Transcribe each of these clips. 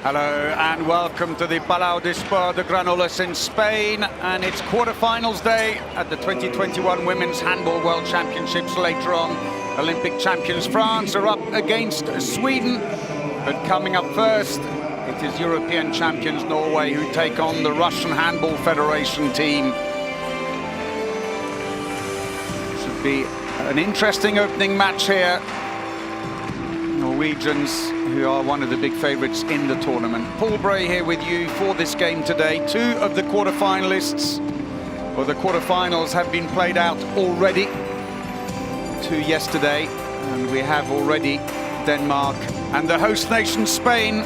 Hello and welcome to the Palau de Sport de Granollers in Spain, and it's quarter-finals day at the 2021 Women's Handball World Championships. Later on, Olympic champions France are up against Sweden, but coming up first, it is European champions Norway who take on the Russian Handball Federation team. Should be an interesting opening match here. Norwegians, who are one of the big favourites in the tournament. Paul Bray here with you for this game today. Two of the quarter-finalists, or the quarter-finals, have been played out already. Two yesterday, and we have already Denmark and the host nation Spain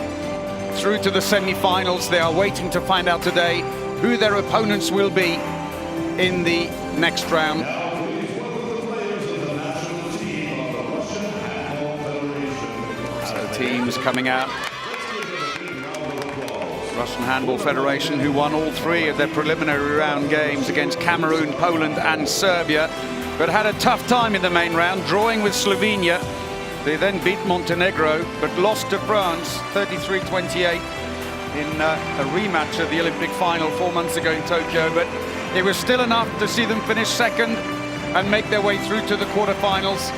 through to the semi-finals. They are waiting to find out today who their opponents will be in the next round. Teams coming out. Russian Handball Federation, who won all three of their preliminary round games against Cameroon, Poland and Serbia, but had a tough time in the main round, drawing with Slovenia. They then beat Montenegro, but lost to France 33-28 in a rematch of the Olympic final 4 months ago in Tokyo. But it was still enough to see them finish second and make their way through to the quarterfinals.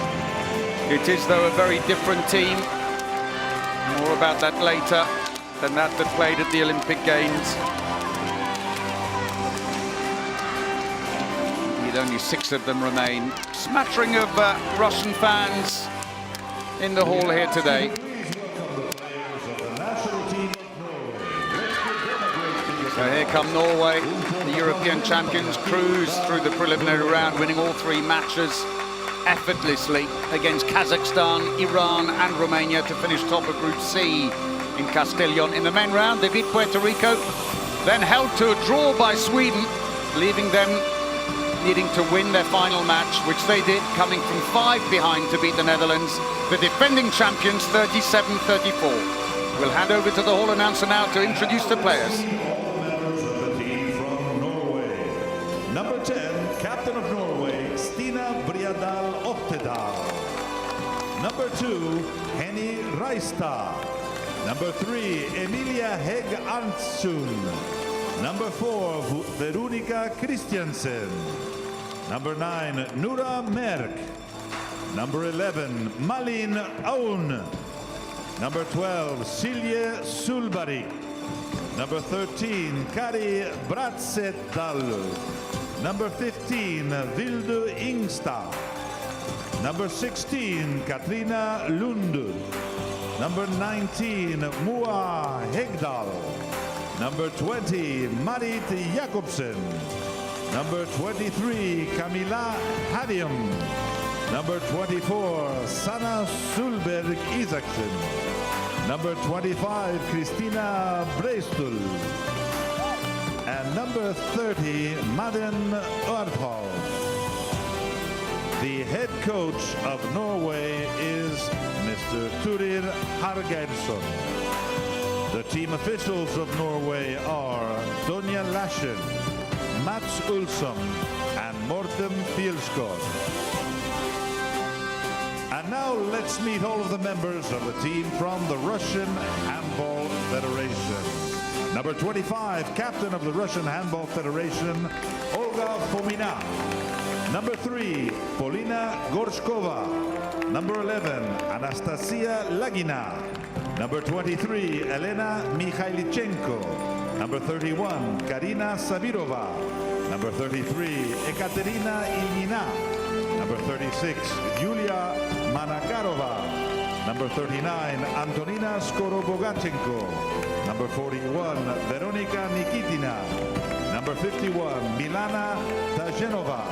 It is, though, a very different team. More about that later than that played at the Olympic Games. Indeed, only 6 of them remain. Smattering of Russian fans in the hall here today. So here come Norway, the European champions, cruise through the preliminary round, winning all 3 matches effortlessly against Kazakhstan, Iran and Romania to finish top of Group C in Castellón. In the main round, they beat Puerto Rico, then held to a draw by Sweden, leaving them needing to win their final match, which they did, coming from 5 behind to beat the Netherlands, the defending champions, 37-34. We'll hand over to the hall announcer now to introduce the players. Number 10, captain of Norway, Stina Briadal Oftedal. Number 2, Henny Reistad. Number 3, Emilia Hegg Arntsson. Number 4, Veronica Christiansen. Number 9, Nora Merk. Number 11, Malin Aun. Number 12, Silje Sulbarik. Number 13, Kari Bratsetdal. Number 15, Vilde Ingstad. Number 16, Katrina Lund. Number 19, Moa Hegdal. Number 20, Marit Jakobsen. Number 23, Camilla Hadium. Number 24, Sanna Sulberg Isaksen. Number 25, Christina Breistul. And number 30, Madden Ørthal. The head coach of Norway is Mr. Turir Hargeirsson. The team officials of Norway are Donja Larsen, Mats Ulsson, and Morten Fjellskog. And now let's meet all of the members of the team from the Russian Handball Federation. Number 25, captain of the Russian Handball Federation, Olga Fomina. Number 3, Polina Gorshkova. Number 11, Anastasia Lagina. Number 23, Elena Mikhailichenko. Number 31, Karina Sabirova. Number 33, Ekaterina Ilina. Number 36, Yulia Manakarova. Number 39, Antonina Skorobogatchenko. Number 41, Veronika Nikitina. Number 51, Milana Tajenova.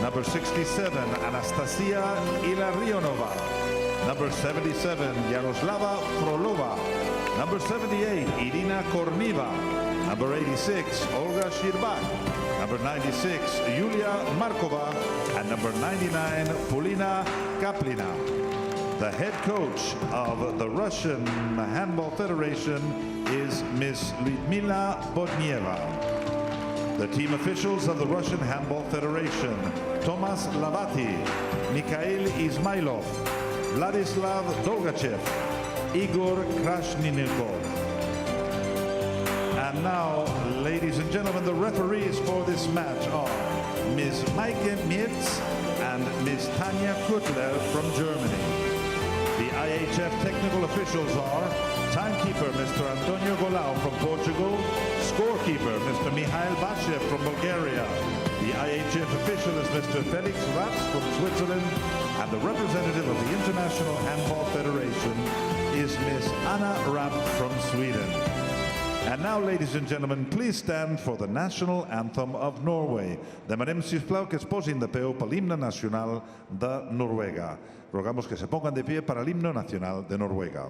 Number 67, Anastasia Ilarionova. Number 77, Yaroslava Frolova. Number 78, Irina Korniva. Number 86, Olga Shirbak. Number 96, Yulia Markova. And number 99, Polina Kaplina. The head coach of the Russian Handball Federation is Miss Lyudmila Bodnieva. The team officials of the Russian Handball Federation, Tomas Lavati, Mikhail Izmailov, Vladislav Dolgachev, Igor Krashninikov, And now, ladies and gentlemen, the referees for this match are Ms. Maike Mirz and Ms. Tanja Kuttler from Germany. The IHF technical officials are timekeeper Mr. Antonio Golau from Portugal, scorekeeper Mr. Mihail Bachev from Bulgaria. The IHF official is Mr. Felix Ratz from Switzerland, and the representative of the International Handball Federation is Ms. Anna Rapp from Sweden. And now, ladies and gentlemen, please stand for the national anthem of Norway. Demanem, sisplau, que es posin de peu per l'himne nacional de Noruega. Rogamos que se pongan de pie para el himno nacional de Noruega.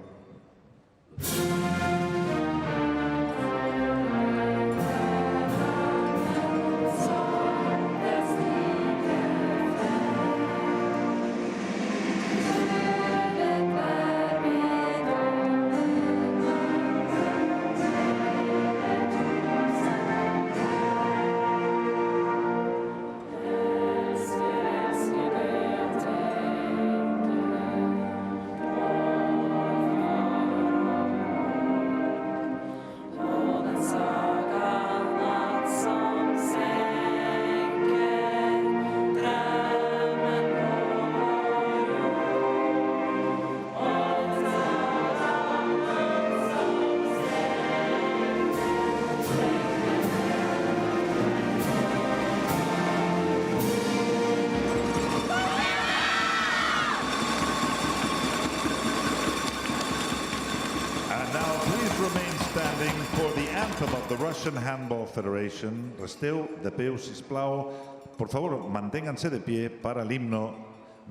For the anthem of the Russian Handball Federation, resteu de peu, sisplau. Por favor, manténganse de pie para el himno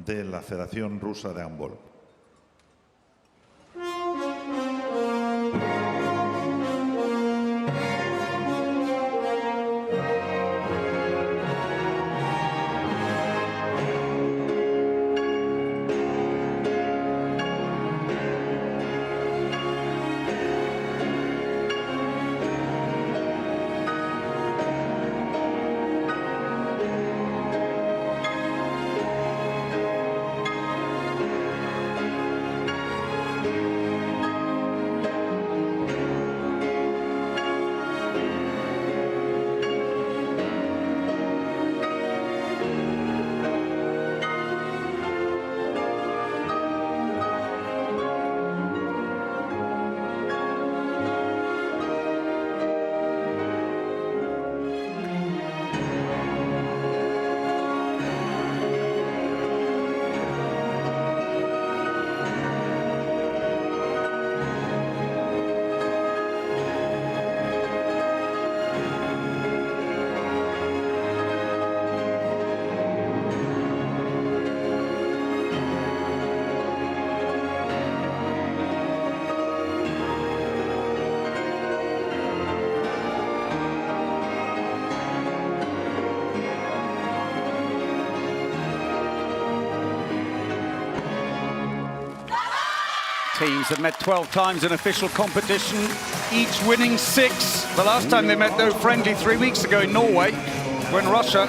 de la Federación Rusa de Handball. Teams have met 12 times in official competition, each winning 6. The last time they met, though, friendly 3 weeks ago in Norway, when Russia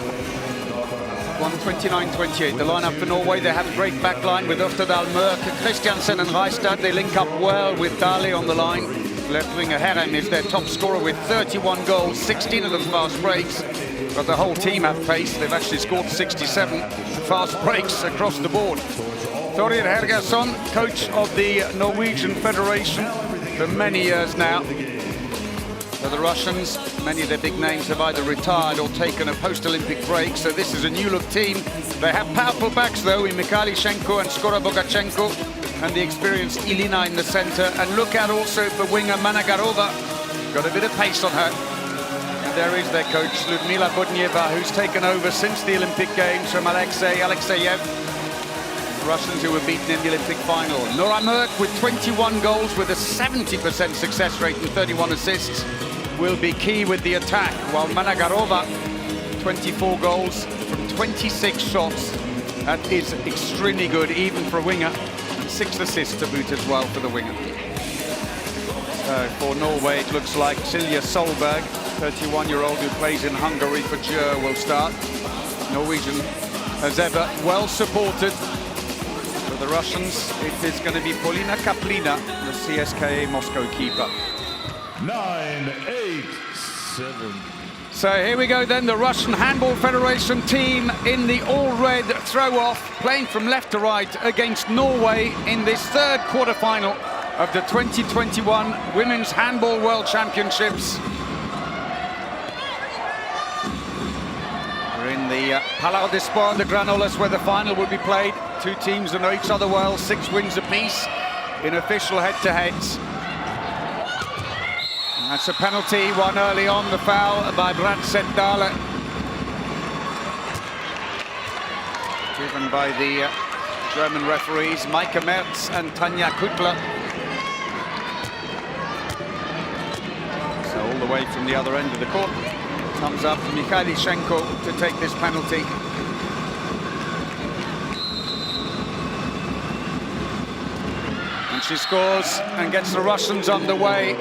won 29-28. The lineup for Norway, they have a great back line with Øfterdal, Mørk, Christiansen and Reistad. They link up well with Dali on the line. Left winger Herrem is their top scorer with 31 goals, 16 of them fast breaks. But the whole team have pace. They've actually scored 67 fast breaks across the board. Thorir Hergersson, coach of the Norwegian Federation for many years now. For the Russians, many of their big names have either retired or taken a post-Olympic break, so this is a new-look team. They have powerful backs, though, in Mikhailichenko and Skora Bogachenko, and the experienced Ilina in the centre. And look out also for winger Managarova. Got a bit of pace on her. And there is their coach, Ludmila Bodnieva, who's taken over since the Olympic Games from Alexeyev. Russians who were beaten in the Olympic final. Nora Mørk with 21 goals with a 70% success rate and 31 assists will be key with the attack, while Managarova, 24 goals from 26 shots. That is extremely good, even for a winger. 6 assists to boot as well for the winger. So for Norway, it looks like Silja Solberg, 31-year-old who plays in Hungary for Djur, will start. Norwegian, as ever, well supported. For the Russians, it is going to be Polina Kaplina, the CSKA Moscow keeper. 9-8-7. So here we go then, the Russian Handball Federation team in the all-red throw-off, playing from left to right against Norway in this third quarter-final of the 2021 Women's Handball World Championships. We're in the Palau de Sport de Granollers, where the final will be played. Two teams that know each other well, 6 wins apiece in official head-to-heads. That's a penalty, one early on, the foul by Brandset Dahle. Given by the German referees, Maike Merz and Tanja Kuttler. So all the way from the other end of the court, comes up Mikhaili Shenko to take this penalty. And she scores and gets the Russians underway.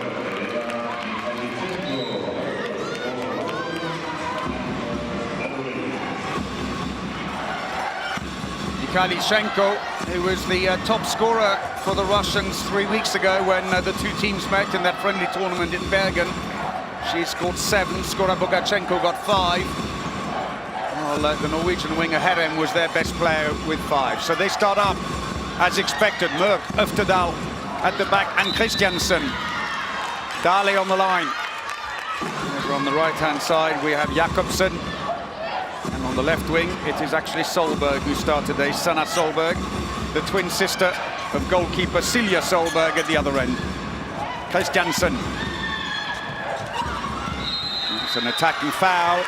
Mikhaili Shenko, who was the top scorer for the Russians 3 weeks ago when the two teams met in that friendly tournament in Bergen. She scored 7, Skora Bogachenko got 5. Well, the Norwegian winger Herrem was their best player with 5. So they start up as expected. Mørk, Øftedal at the back, and Christiansen. Dahle on the line. Over on the right-hand side, we have Jakobsen. And on the left wing, it is actually Solberg who started today, Sanna Solberg, the twin sister of goalkeeper Silja Solberg at the other end. Christiansen. It's an attacking foul.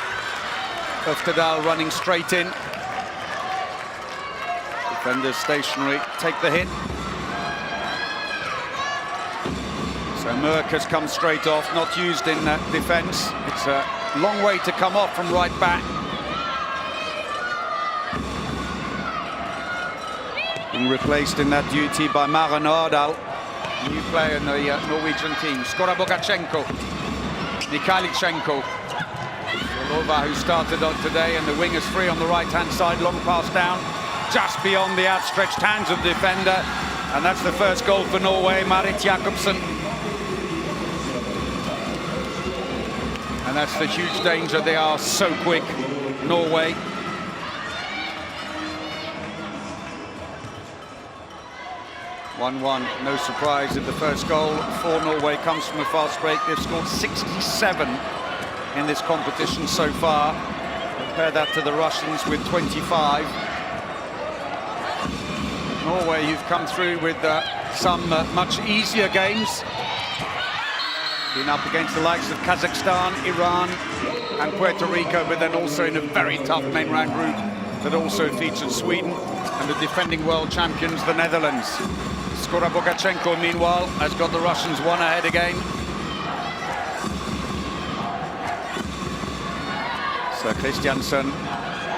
Øftedal running straight in. Defenders stationary, take the hit. So Mørk has come straight off, not used in defence. It's a long way to come off from right back. Being replaced in that duty by Maren Ardal, new player in the Norwegian team. Skora Bogachenko, Mikhailichenko, Lova, who started on today, and the wingers free on the right-hand side. Long pass down, just beyond the outstretched hands of the defender, and that's the first goal for Norway. Marit Jakobsen, and that's the huge danger. They are so quick, Norway. No surprise that the first goal for Norway comes from a fast break. They've scored 67 in this competition so far. Compare that to the Russians with 25. Norway, who've come through with some much easier games. Been up against the likes of Kazakhstan, Iran and Puerto Rico, but then also in a very tough main round group that also featured Sweden and the defending world champions, the Netherlands. Skora Bogachenko, meanwhile, has got the Russians one ahead again. So Christiansen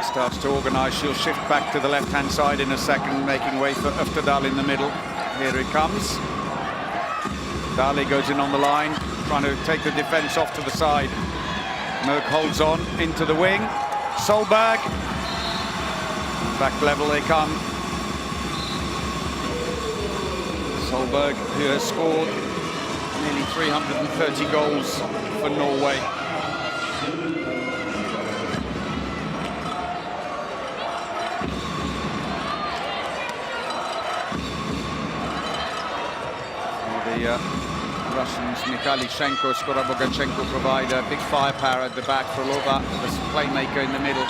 starts to organise. She'll shift back to the left-hand side in a second, making way for Øftedal in the middle. Here it comes. Dahle goes in on the line, trying to take the defence off to the side. Mørk holds on into the wing. Solberg. Back level they come. Solberg, who has scored nearly 330 goals for Norway. The Russians, Mikhailichenko, Skora Bogachenko provide a big firepower at the back for Lova, the playmaker in the middle.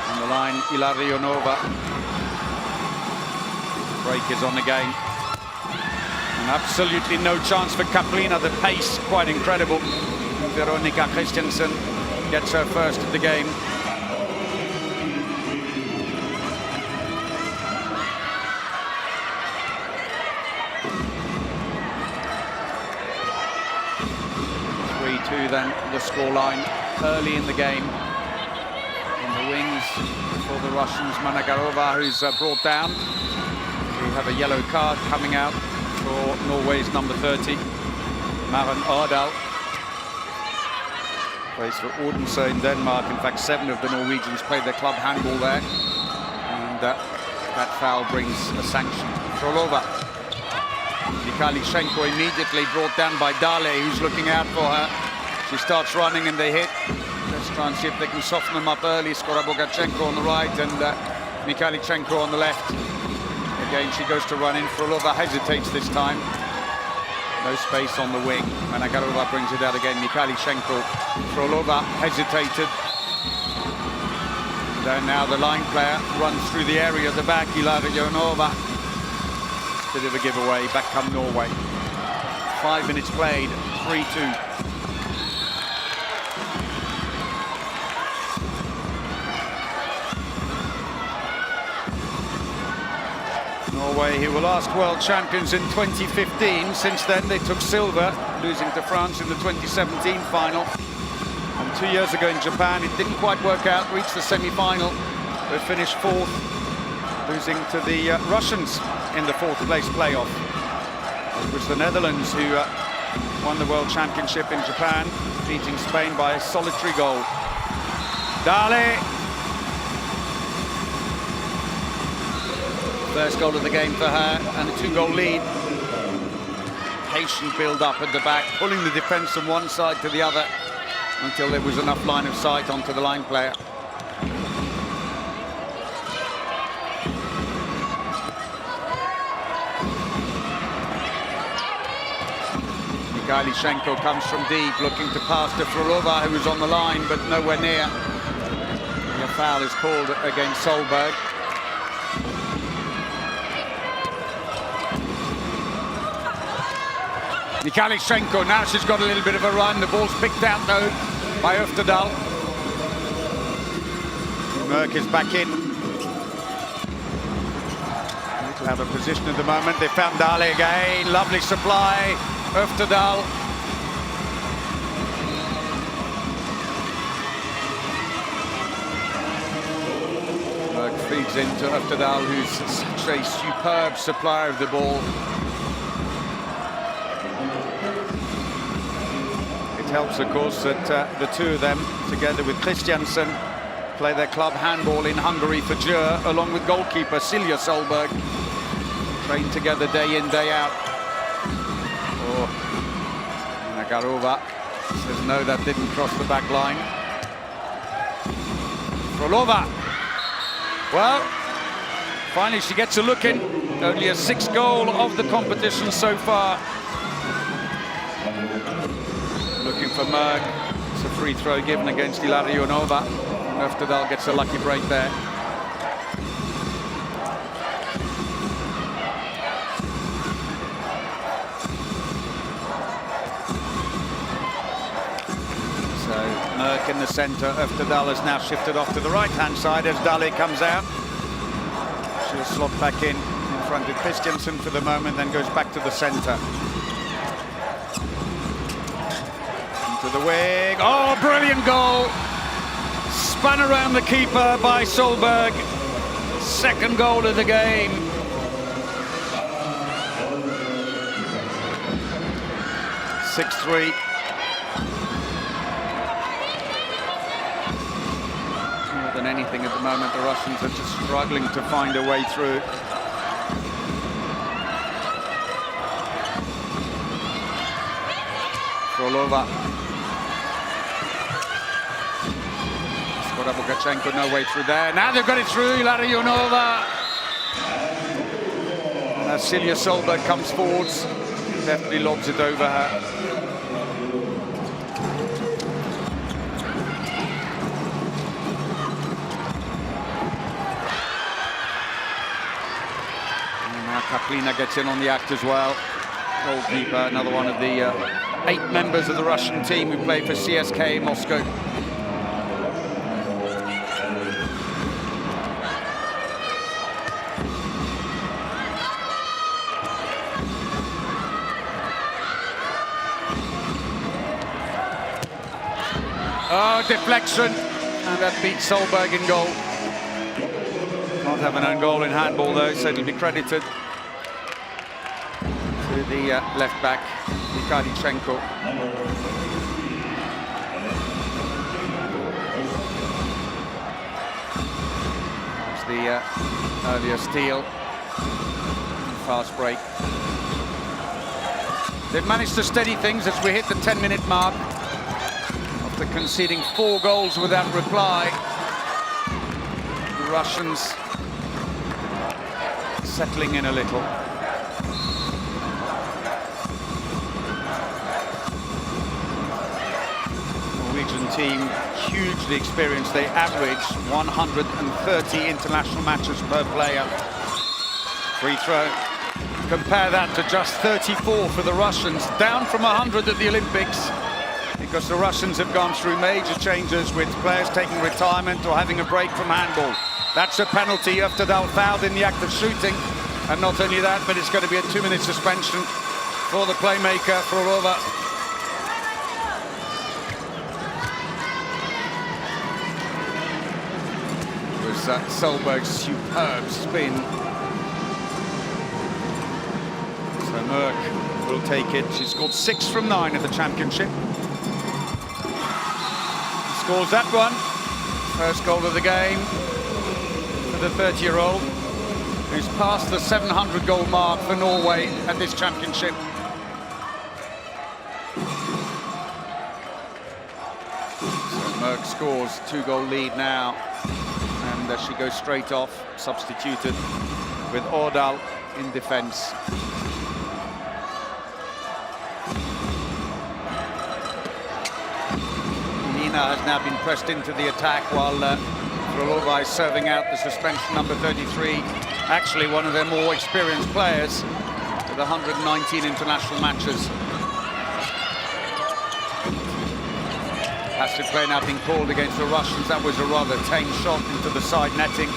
On the line, Ilarionova. Break is on again. And absolutely no chance for Kaplina. The pace, quite incredible. Veronica Christiansen gets her first of the game. Then the scoreline early in the game. On the wings for the Russians, Managarova, who's brought down. We have a yellow card coming out for Norway's number 30, Maren Ardal. Plays for Odense in Denmark. In fact, 7 of the Norwegians played their club handball there. And that foul brings a sanction. Frolova. Mikhailchenko immediately brought down by Dale, who's looking out for her. She starts running and they hit. Let's try and see if they can soften them up early. Skora-Bogachenko on the right and Mikhailchenko on the left. Again, she goes to run in. Frolova hesitates this time. No space on the wing. Managarova brings it out again. Mikhailchenko. Frolova hesitated. And now the line player runs through the area at the back. Ilariionova. Bit of a giveaway. Back come Norway. 5 minutes played. 3-2. Norway, who were last world champions in 2015. Since then, they took silver, losing to France in the 2017 final. And 2 years ago in Japan, it didn't quite work out, reached the semi-final. They finished fourth, losing to the Russians in the fourth place playoff. It was the Netherlands who won the world championship in Japan, beating Spain by a solitary goal. Dale. First goal of the game for her, and a 2-goal lead. Patient build-up at the back, pulling the defence from one side to the other until there was enough line of sight onto the line player. Mikhailchenko comes from deep, looking to pass to Frolova, who was on the line, but nowhere near. A foul is called against Solberg. Mikhailchenko, now she's got a little bit of a run. The ball's picked out, though, by Öfterdal. Merck is back in. Little out of position at the moment. They found Dale again. Lovely supply. Öfterdal. Merck feeds into Öfterdal, who's such a superb supplier of the ball. It helps, of course, that the two of them, together with Christiansen, play their club handball in Hungary for Djur, along with goalkeeper Silja Solberg. Train together day in, day out. Oh, Nagarova says no, that didn't cross the back line. Frolova. Well, finally she gets a look in. Only a 6th goal of the competition so far. Looking for Merck. It's a free throw given against Ilariionova. Öfterdal gets a lucky break there. So Merck in the centre. Öfterdal has now shifted off to the right-hand side as Dale comes out. She'll slot back in front of Christiansen for the moment, then goes back to the centre. To the wing. Oh, brilliant goal! Spun around the keeper by Solberg. 2nd goal of the game. (6-3). More than anything at the moment, the Russians are just struggling to find a way through. Frolova. Skora-Bogachenko, no way through there. Now they've got it through. Ilariionova. Now Silja Solberg comes forwards. Definitely lobs it over her. And now Kaplina gets in on the act as well. Goalkeeper, another one of the 8 members of the Russian team who play for CSKA Moscow. Oh, deflection, and that beats Solberg in goal. Can't have an own goal in handball though, so it'll be credited to the left back, Mikhailchenko. There's the earlier steal, fast break. They've managed to steady things as we hit the 10-minute mark after conceding 4 goals without reply. The Russians settling in a little. Norwegian team hugely experienced. They average 130 international matches per player. Free throw. Compare that to just 34 for the Russians, down from 100 at the Olympics, because the Russians have gone through major changes with players taking retirement or having a break from handball. That's a penalty. Øftedal fouled in the act of shooting, and not only that, but it's going to be a 2-minute suspension for the playmaker, Frolova. It was Solberg's superb spin. So Merck will take it. She scored 6 from 9 in the championship. He scores that one. First goal of the game for the 30-year-old, who's passed the 700-goal mark for Norway at this championship. So Merck scores, 2-goal lead now. And she goes straight off, substituted with Årdal in defence. Has now been pressed into the attack while Frolova is serving out the suspension, number 33. Actually one of their more experienced players with 119 international matches. Passive play now being called against the Russians. That was a rather tame shot into the side netting.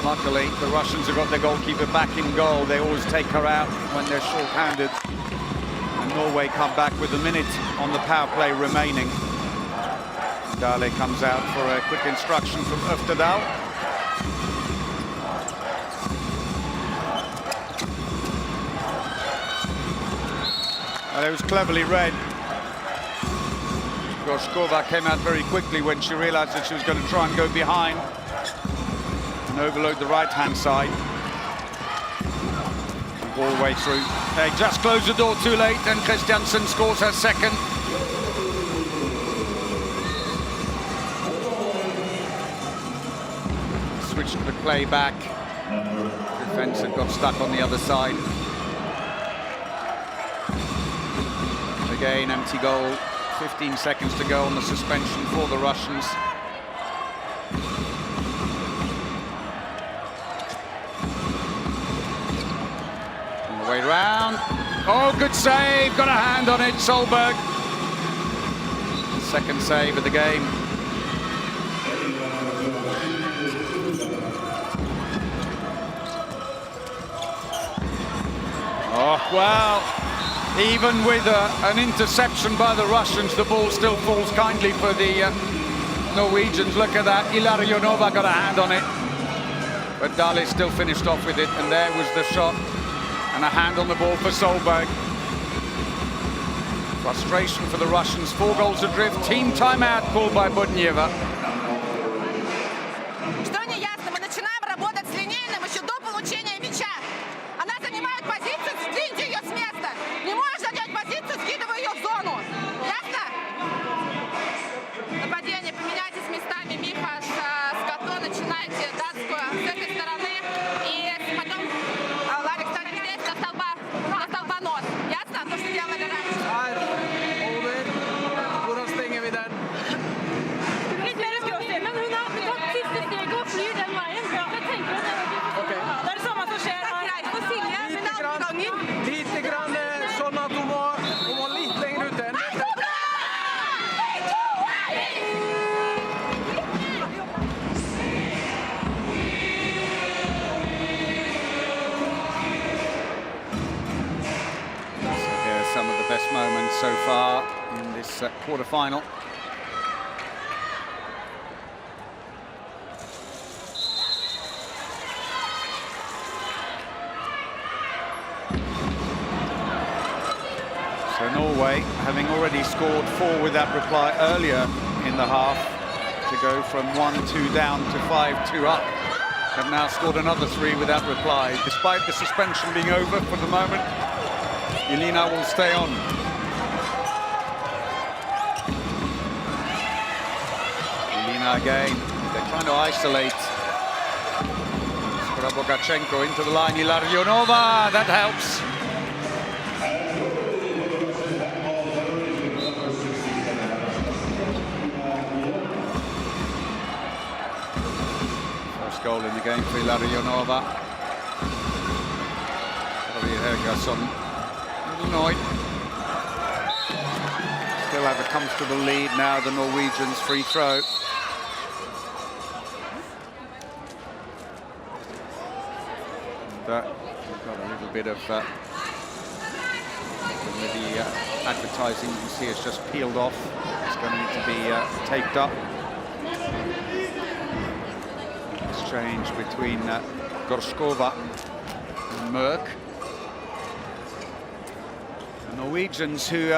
Luckily, the Russians have got their goalkeeper back in goal. They always take her out when they're short-handed. And Norway come back with a minute on the power play remaining. Dale comes out for a quick instruction from Øftedal. Well, it was cleverly read. Gorshkova came out very quickly when she realized that she was going to try and go behind and overload the right-hand side. All the way through. They just closed the door too late, and Christiansen scores her second. Switched the play back. Defense had got stuck on the other side. Again, empty goal. 15 seconds to go on the suspension for the Russians. On the way round. Oh, good save. Got a hand on it, Solberg. Second save of the game. Oh, well, even with an interception by the Russians, the ball still falls kindly for the Norwegians. Look at that, Ilarionova got a hand on it. But Dale still finished off with it, and there was the shot. And a hand on the ball for Solberg. Frustration for the Russians, 4 goals adrift. Team timeout called by Budnieva. Moments so far in this quarter-final. So Norway, having already scored 4 without reply earlier in the half, to go from 1-2 down to 5-2 up, have now scored another 3 without reply. Despite the suspension being over for the moment, Jelena will stay on. Jelena again. They're trying to isolate. Bogachenko into the line. Ilarionova, that helps. First goal in the game for Ilarionova. Helgason, a little annoyed. Still have a comfortable lead now, the Norwegians. Free throw. Got a little bit of with the advertising, you can see it's just peeled off. It's going to need to be taped up. Exchange between Gorskova and Merck. The Norwegians, who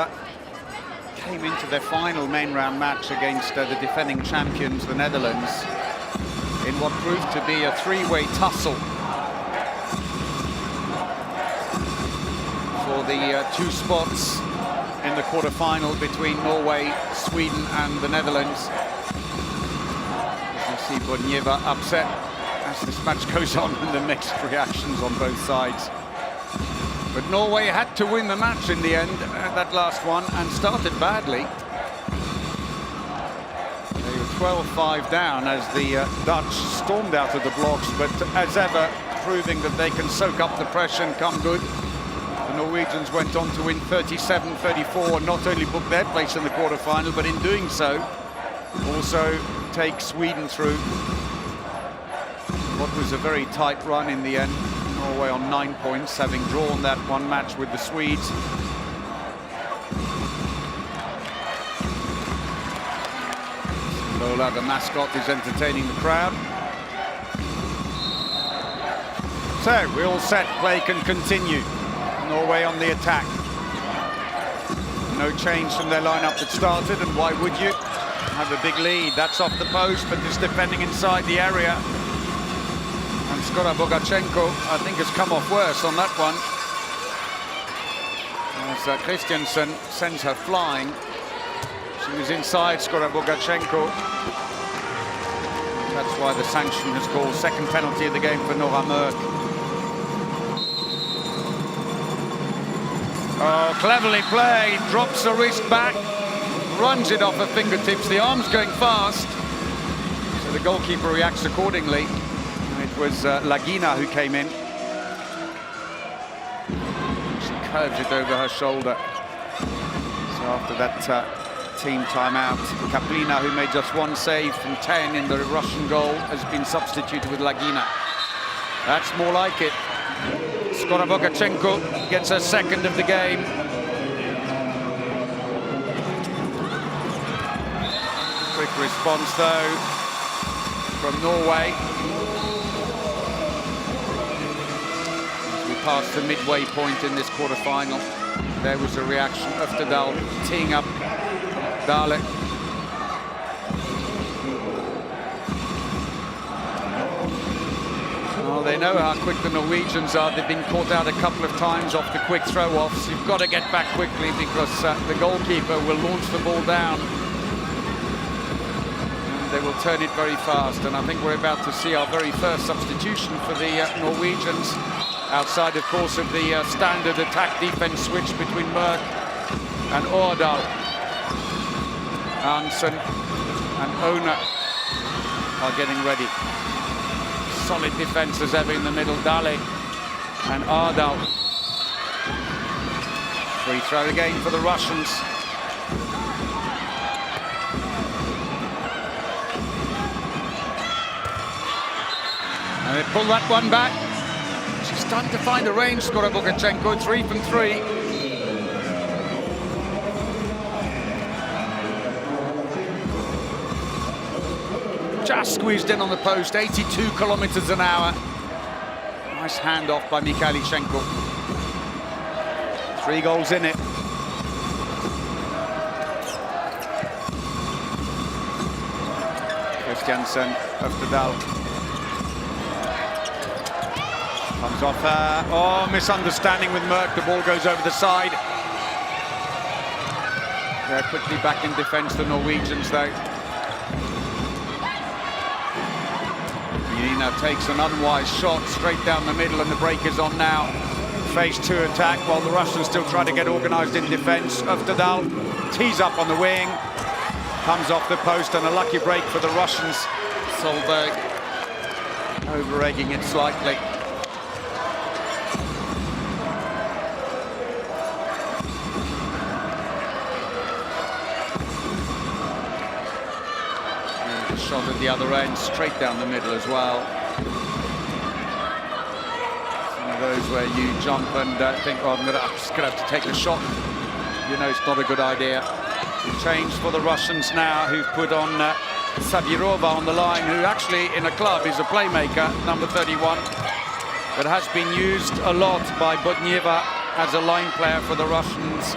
came into their final main round match against the defending champions, the Netherlands, in what proved to be a three-way tussle for the two spots in the quarter-final between Norway, Sweden and the Netherlands. As you see Bodnieva upset as this match goes on, and the mixed reactions on both sides. But Norway had to win the match in the end, that last one, and started badly. They were 12-5 down as the Dutch stormed out of the blocks, but as ever, proving that they can soak up the pressure and come good. The Norwegians went on to win 37-34, not only book their place in the quarter-final, but in doing so, also take Sweden through what was a very tight run in the end. Norway on 9 points, having drawn that one match with the Swedes. Lola, the mascot, is entertaining the crowd. So, we're all set, play can continue. Norway on the attack. No change from their lineup that started, and why would you? Have a big lead, that's off the post, but just defending inside the area. And Skora Bogachenko, I think, has come off worse on that one. As Christiansen sends her flying. She was inside Skora Bogachenko. That's why the sanction is called second penalty of the game for Nora Merck. Oh, cleverly played, drops the wrist back, runs it off her fingertips, the arm's going fast. So the goalkeeper reacts accordingly. It was Lagina who came in. She curves it over her shoulder. So after that team timeout, Kaplina, who made just one save from 10 in the Russian goal, has been substituted with Lagina. That's more like it. Skora Bogachenko gets her second of the game. Quick response though from Norway. As we pass the midway point in this quarter-final, there was a reaction. Øftedal teeing up Dale. Well, they know how quick the Norwegians are. They've been caught out a couple of times off the quick throw-offs. You've got to get back quickly because the goalkeeper will launch the ball down. And they will turn it very fast. And I think we're about to see our very first substitution for the Norwegians, outside, of course, of the standard attack-defense switch between Merck and Årdal. Arnsen and Ona are getting ready. Solid defense as ever in the middle. Dale and Årdal. Free throw again for the Russians. And they pull that one back. She's starting to find the range, Skora Bogachenko, 3 from 3. Just squeezed in on the post, 82 kilometers an hour. Nice handoff by Mikhailichenko. 3 goals in it. Christiansen, Øftedal. It's off. Misunderstanding with Merck. The ball goes over the side. They're quickly back in defence, the Norwegians, though. Mina takes an unwise shot straight down the middle, and the break is on now. Phase 2 attack, while the Russians still try to get organised in defence. Öftedal tees up on the wing, comes off the post, and a lucky break for the Russians. Solberg over-egging it slightly. Shot at the other end, straight down the middle as well. One of those where you jump and think, oh, I'm just going to have to take the shot. You know it's not a good idea. Change for the Russians now, who've put on Sabirova on the line, who actually in a club is a playmaker, number 31, but has been used a lot by Budnieva as a line player for the Russians.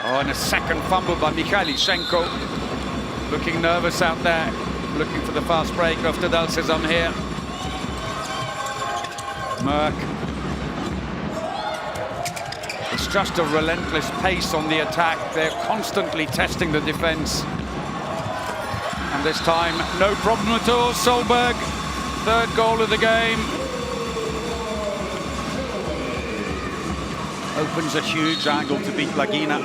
Oh, and a second fumble by Mikhailichenko. Looking nervous out there, looking for the fast break. Öftedal says, I'm here. Merck. It's just a relentless pace on the attack. They're constantly testing the defense. And this time, no problem at all. Solberg, third goal of the game. Opens a huge angle to beat Lagina.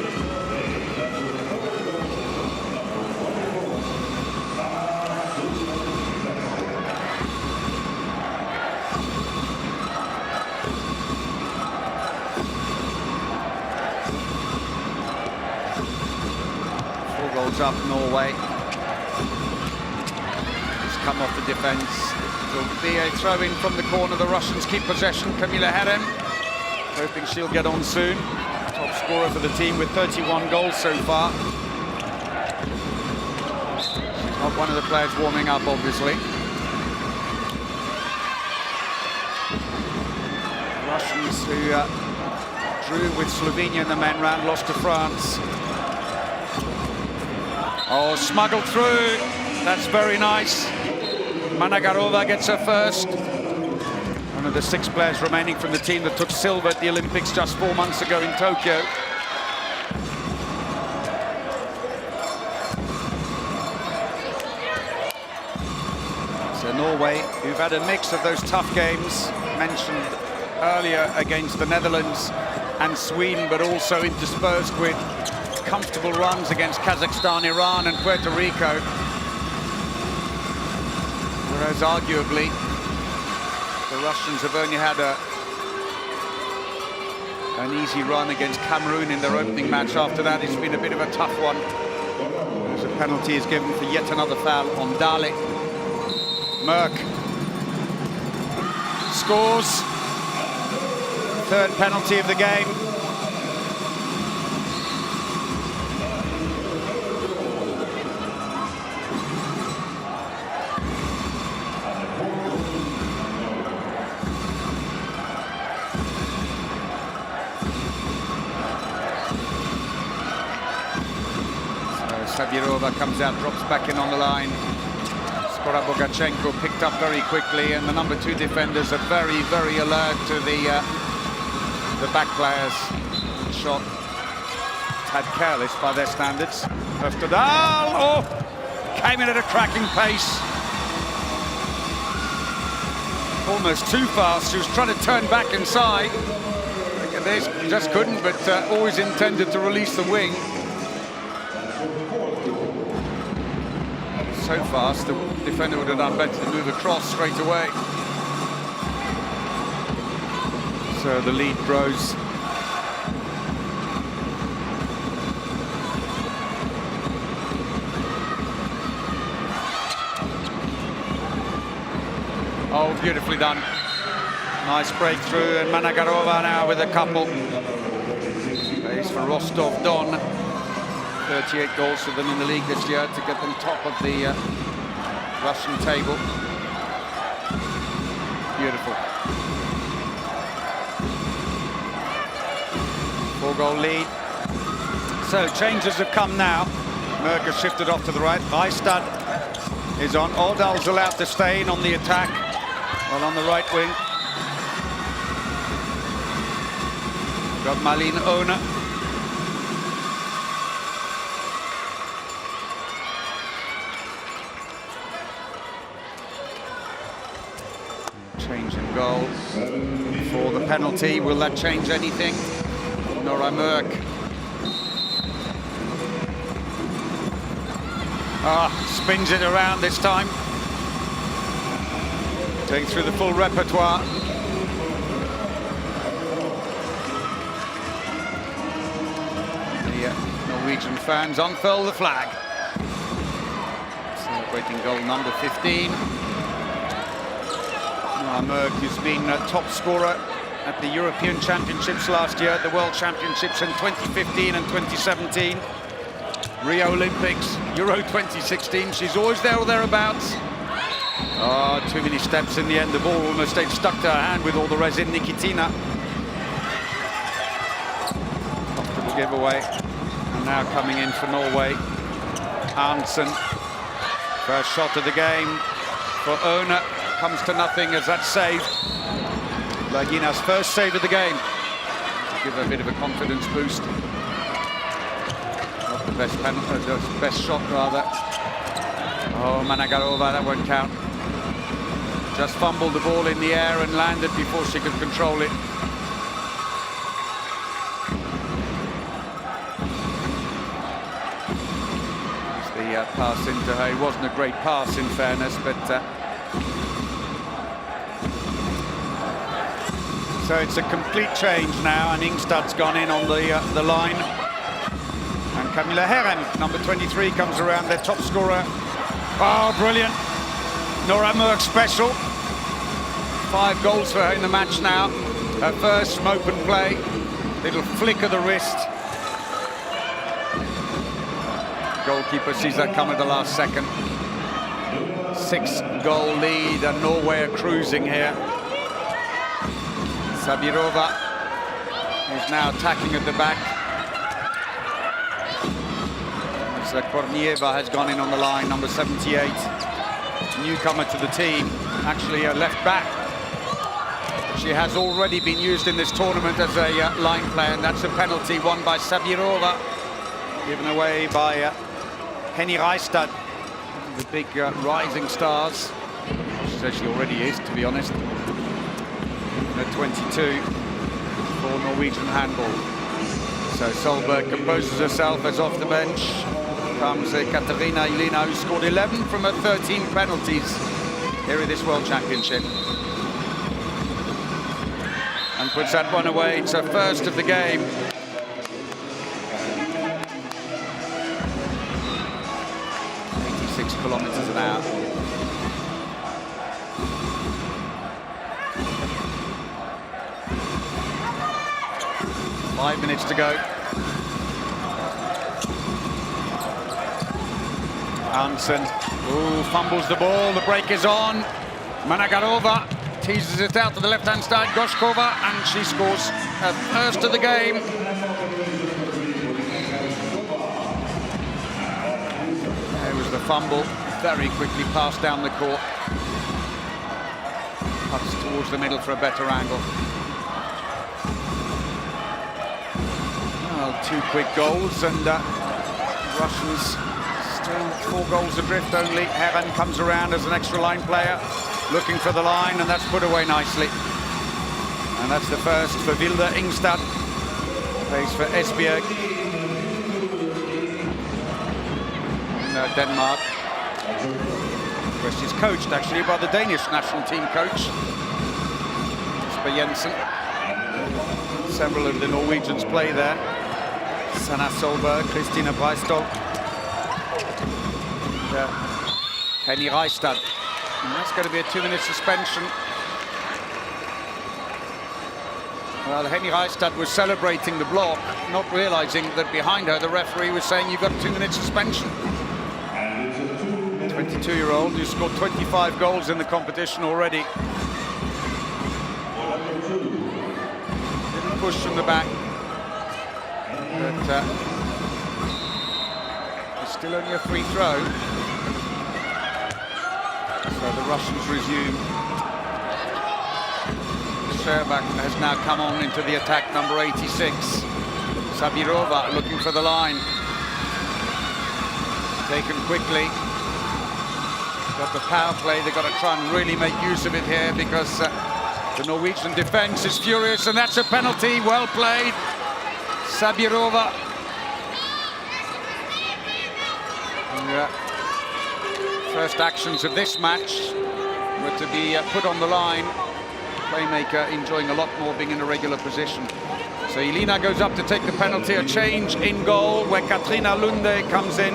Up Norway. He's come off the defence. There'll be a throw-in from the corner. The Russians keep possession. Kamila Herem, hoping she'll get on soon. Top scorer for the team with 31 goals so far. She's not one of the players warming up, obviously. Russians who drew with Slovenia in the men round, lost to France. Oh, smuggled through. That's very nice. Managarova gets her first. One of the 6 players remaining from the team that took silver at the Olympics just 4 months ago in Tokyo. So Norway, who've had a mix of those tough games mentioned earlier against the Netherlands and Sweden, but also interspersed with comfortable runs against Kazakhstan, Iran and Puerto Rico. Whereas arguably the Russians have only had an easy run against Cameroon in their opening match. After that it's been a bit of a tough one. As a penalty is given for yet another foul on Dale. Merck scores. Third penalty of the game. Sabirova comes out, drops back in on the line. Skora Bogachenko picked up very quickly, and the number 2 defenders are very, very alert to the back players. Shot tad careless by their standards. Öftedal, oh, came in at a cracking pace. Almost too fast. She was trying to turn back inside. Look at this, just couldn't, but always intended to release the wing. So fast, the defender would have done better to move across straight away. So the lead grows. Oh, beautifully done. Nice breakthrough, and Managarova now with a couple. Plays for Rostov-Don. 38 goals for them in the league this year to get them top of the Russian table. Beautiful. 4-goal lead. So changes have come now. Merck has shifted off to the right. Reistad is on. Ordal's allowed to stay in on the attack. While on the right wing, got Malin Ona. Change in goal for the penalty. Will that change anything? Nora Merck. Spins it around this time. Going through the full repertoire. The Norwegian fans unfurl the flag. Celebrating goal number 15. Merck has been top scorer at the European Championships last year, the World Championships in 2015 and 2017, Rio Olympics, Euro 2016. She's always there or thereabouts. Oh, too many steps in the end. The ball almost stayed stuck to her hand with all the resin. Nikitina. Comfortable giveaway. And now coming in for Norway, Arntzen. First shot of the game for Ona. Comes to nothing as that's saved. Lagina's first save of the game. Give her a bit of a confidence boost. Not the best penalty, the best shot rather. Oh, Managarova, that won't count. Just fumbled the ball in the air and landed before she could control it. It's the pass into her. It wasn't a great pass in fairness, but so it's a complete change now, and Ingstad's gone in on the line. And Camilla Herrem, number 23, comes around, their top scorer. Oh, brilliant. Nora Merck special. 5 goals for her in the match now. Her first from open play. Little flick of the wrist. Goalkeeper sees that come at the last second. 6-goal lead, and Norway are cruising here. Sabirova is now attacking at the back. So Kornieva has gone in on the line, number 78. Newcomer to the team, actually a left back. She has already been used in this tournament as a line player, and that's a penalty won by Sabirova, given away by Henny Reistad, the big rising stars. She says she already is, to be honest. 22 for Norwegian handball. So Solberg composes herself as off the bench. Comes Katarina Ilina, who scored 11 from her 13 penalties here at this World Championship. And puts that one away. It's her first of the game. .86 kilometers an hour. 5 minutes to go. Arntzen, fumbles the ball, the break is on. Managarova teases it out to the left-hand side, Goshkova, and she scores her first of the game. There was the fumble, very quickly passed down the court. Cuts towards the middle for a better angle. Well, 2 quick goals, and Russians still 4 goals adrift only. Herren comes around as an extra line player, looking for the line, and that's put away nicely. And that's the first for Vilde Ingstad. Plays for Esbjerg in Denmark. Where she's coached actually by the Danish national team coach, Jesper Jensen. Several of the Norwegians play there. Sanna Solberg, Christina Breistol, Henny Reistad. And that's going to be a 2-minute suspension. Well, Henny Reistad was celebrating the block, not realizing that behind her the referee was saying you've got a 2-minute suspension. 22-year-old who scored 25 goals in the competition already. Didn't push from the back. But it's still only a free throw. So the Russians resume. Sherbak has now come on into the attack, number 86. Sabirova looking for the line. Taken quickly. Got the power play. They've got to try and really make use of it here because the Norwegian defense is furious, and that's a penalty. Well played. Sabirova. First actions of this match were to be put on the line. Playmaker enjoying a lot more being in a regular position. So Elina goes up to take the penalty. A change in goal where Katrina Lunde comes in.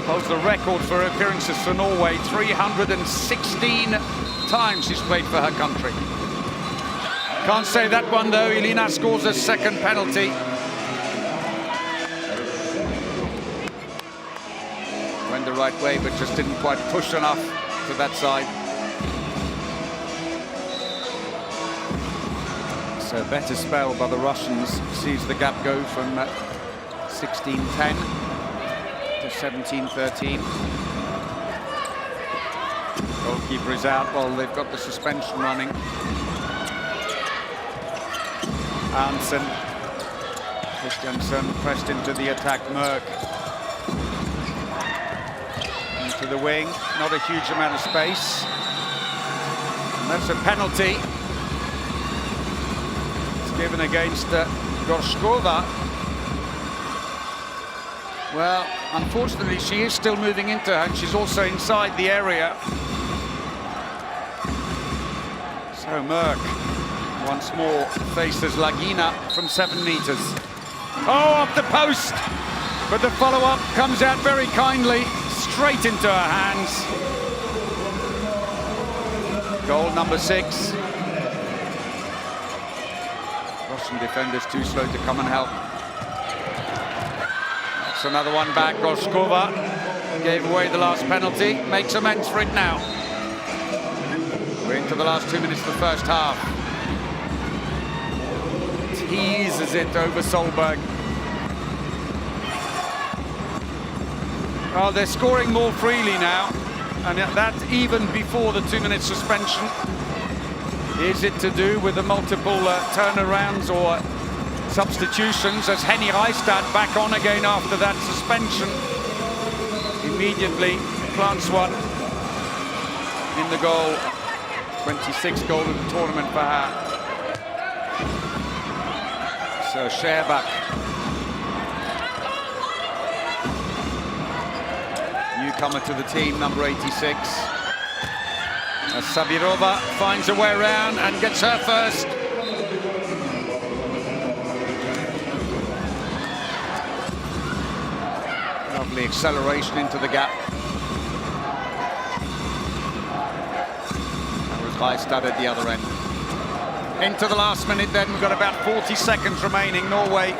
Holds the record for appearances for Norway. 316 times she's played for her country. Can't say that one though. Elina scores a second penalty. Went the right way, but just didn't quite push enough to that side. So better spell by the Russians. Sees the gap go from 16-10 to 17-13. Goalkeeper is out while they've got the suspension running. Arntzen. Christiansen pressed into the attack. Merck. Into the wing. Not a huge amount of space. And that's a penalty. Given against Gorshkova. Well, unfortunately, she is still moving into her, and she's also inside the area. So Merck once more faces Lagina from 7 meters. Oh, off the post! But the follow-up comes out very kindly, straight into her hands. Goal number 6. Russian defenders too slow to come and help. That's another one back. Gorshkova gave away the last penalty. Makes amends for it now. We're into the last 2 minutes of the first half. Teases it over Solberg. Oh, they're scoring more freely now. And that even before the 2-minute suspension. Is it to do with the multiple turnarounds or substitutions as Henny Reistad back on again after that suspension? Immediately plants one in the goal. 26th goal of the tournament for her. So Sherbak. Newcomer to the team, number 86. As Sabirova finds a way around and gets her first. Lovely acceleration into the gap. That was Reistad at the other end. Into the last minute then, we've got about 40 seconds remaining. Norway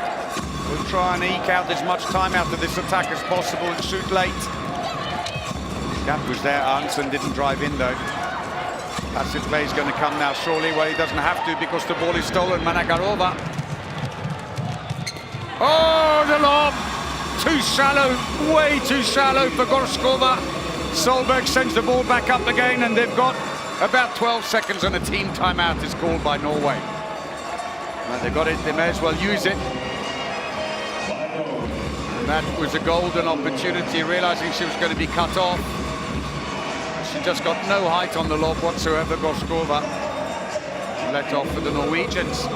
will try and eke out as much time out of this attack as possible and shoot late. Gap was there, Arntzen didn't drive in though. Passive play is going to come now, surely. Well, he doesn't have to because the ball is stolen. Managarova. Oh, the lob! Too shallow, way too shallow for Gorshkova. Solberg sends the ball back up again, and they've got about 12 seconds, and a team timeout is called by Norway. Well, they've got it, they may as well use it. And that was a golden opportunity, realizing she was going to be cut off. She just got no height on the lob whatsoever. Gorshkova let off for the Norwegians.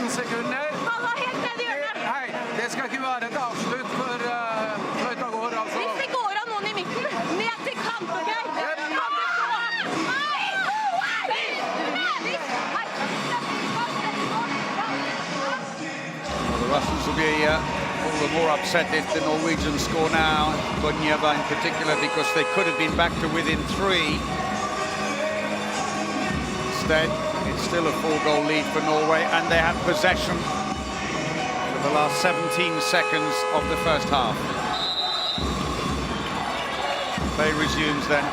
Sekunder. Hei, det skal ikke være et avslutt for fløyta går, altså. Hvis det går av noen i midten, ned til kant, ok? Well, the Russians will be all the more upset if the Norwegians score now, Bonyeva in particular, because they could have been back to within 3. Instead, it's still a 4-goal lead for Norway, and they have possession for the last 17 seconds of the first half. Play resumes then.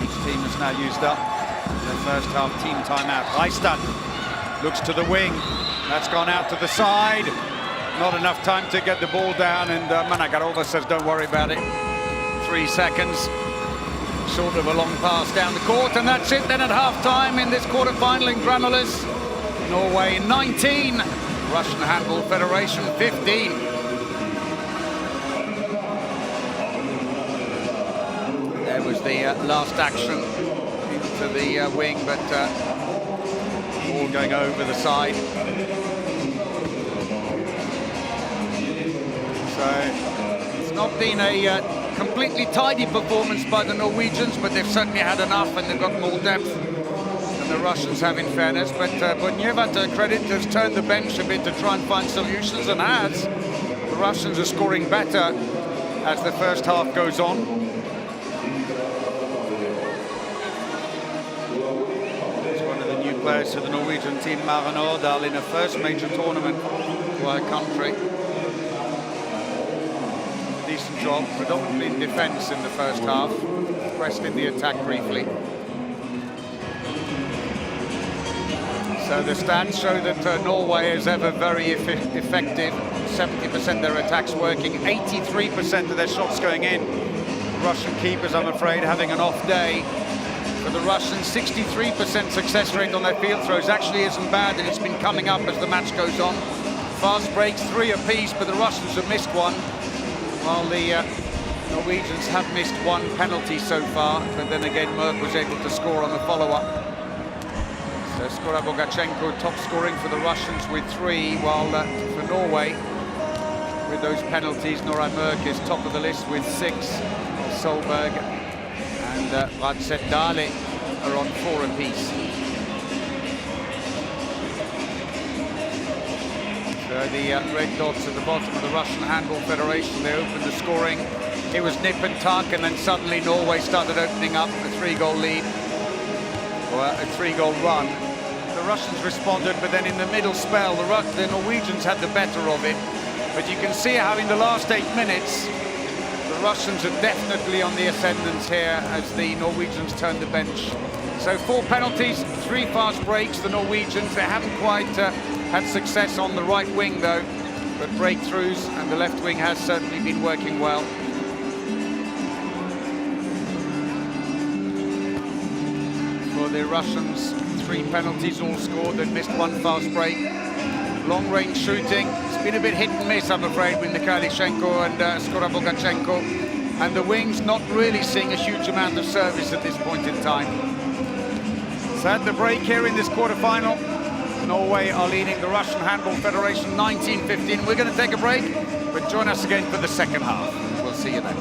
Each team has now used up their first half team timeout. Reistad looks to the wing. That's gone out to the side. Not enough time to get the ball down, and Managarova says, don't worry about it. 3 seconds. Short of a long pass down the court, and that's it then at half-time in this quarter-final in Granulas. Norway 19, Russian Handball Federation 15. There was the last action into the wing, but ball going over the side. So it's not been a completely tidy performance by the Norwegians, but they've certainly had enough, and they've got more depth than the Russians have, in fairness. But Bunyevat, to credit, has turned the bench a bit to try and find solutions, and has. The Russians are scoring better as the first half goes on. It's one of the new players to the Norwegian team, Maren Årdal, in her first major tournament for her country. Decent job, predominantly in defence in the first half. Pressed in the attack briefly. So the stats show that Norway is ever very effective. 70% their attacks working, 83% of their shots going in. The Russian keepers, I'm afraid, having an off day. For the Russians, 63% success rate on their field throws actually isn't bad, and it's been coming up as the match goes on. Fast breaks, 3 apiece, but the Russians have missed one, while the Norwegians have missed 1 penalty so far, but then again Merck was able to score on the follow-up. So Skora Bogachenko top scoring for the Russians with 3, while for Norway, with those penalties, Nora Merck is top of the list with 6. Solberg and Radset Dale are on 4 apiece. So the red dots at the bottom of the Russian Handball Federation, they opened the scoring. It was nip and tuck, and then suddenly Norway started opening up a 3-goal lead, or a 3-goal run. The Russians responded, but then in the middle spell, the Norwegians had the better of it. But you can see how in the last 8 minutes, the Russians are definitely on the ascendant here as the Norwegians turn the bench. So 4 penalties, 3 fast breaks. The Norwegians, they haven't quite had success on the right wing though, but breakthroughs, and the left wing has certainly been working well. For the Russians, 3 penalties all scored. They've missed 1 fast break. Long range shooting, it's been a bit hit and miss, I'm afraid, with Mikhailichenko and Skora Bogachenko, and the wings not really seeing a huge amount of service at this point in time. So at the break here in this quarter-final, Norway are leading the Russian Handball Federation 19-15. We're going to take a break, but join us again for the second half. We'll see you then.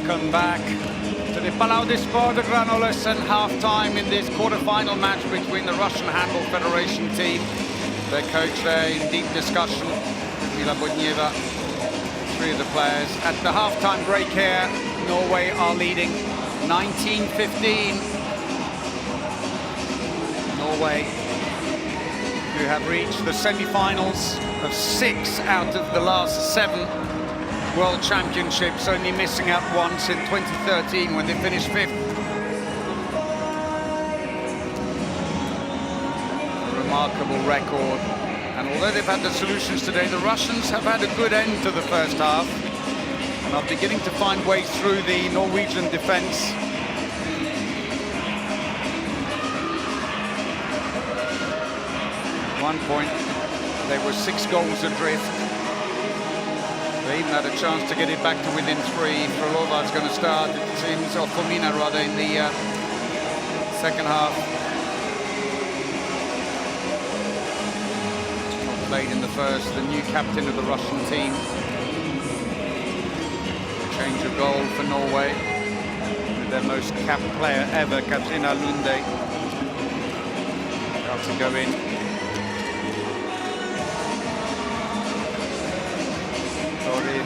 Welcome back to the Palau de Sport de Granollers and half-time in this quarter-final match between the Russian Handball Federation team. Their coach there in deep discussion, Mila Bodnieva, three of the players. At the half-time break here, Norway are leading 19-15. Norway, who have reached the semi-finals of 6 out of the last 7 World Championships, only missing out once in 2013 when they finished 5th. A remarkable record. And although they've had the solutions today, the Russians have had a good end to the first half and are beginning to find ways through the Norwegian defence. At one point, they were 6 goals adrift. They even had a chance to get it back to within 3. Frolova's going to start, it seems, or Fomina rather, in the second half. Not played in the first, the new captain of the Russian team. Change of goal for Norway. With their most capped player ever, Katrina Lunde. About to go in.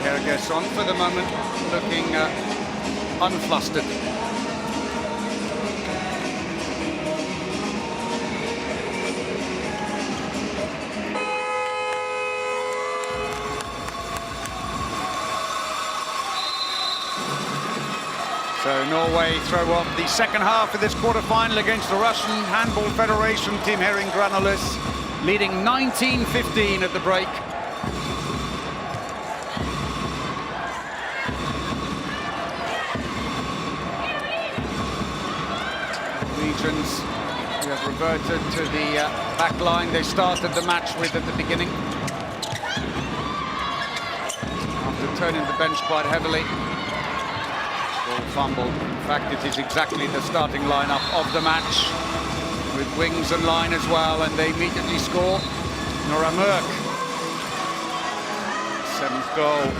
Hergesson for the moment looking unflustered. So Norway throw off the second half of this quarter-final against the Russian Handball Federation team here in Granollers, leading 19-15 at the break. Who have reverted to the back line they started the match with at the beginning. After turning the bench quite heavily. Ball fumbled. In fact, it is exactly the starting lineup of the match, with wings and line as well, and they immediately score. Nora Mørk. 7th goal.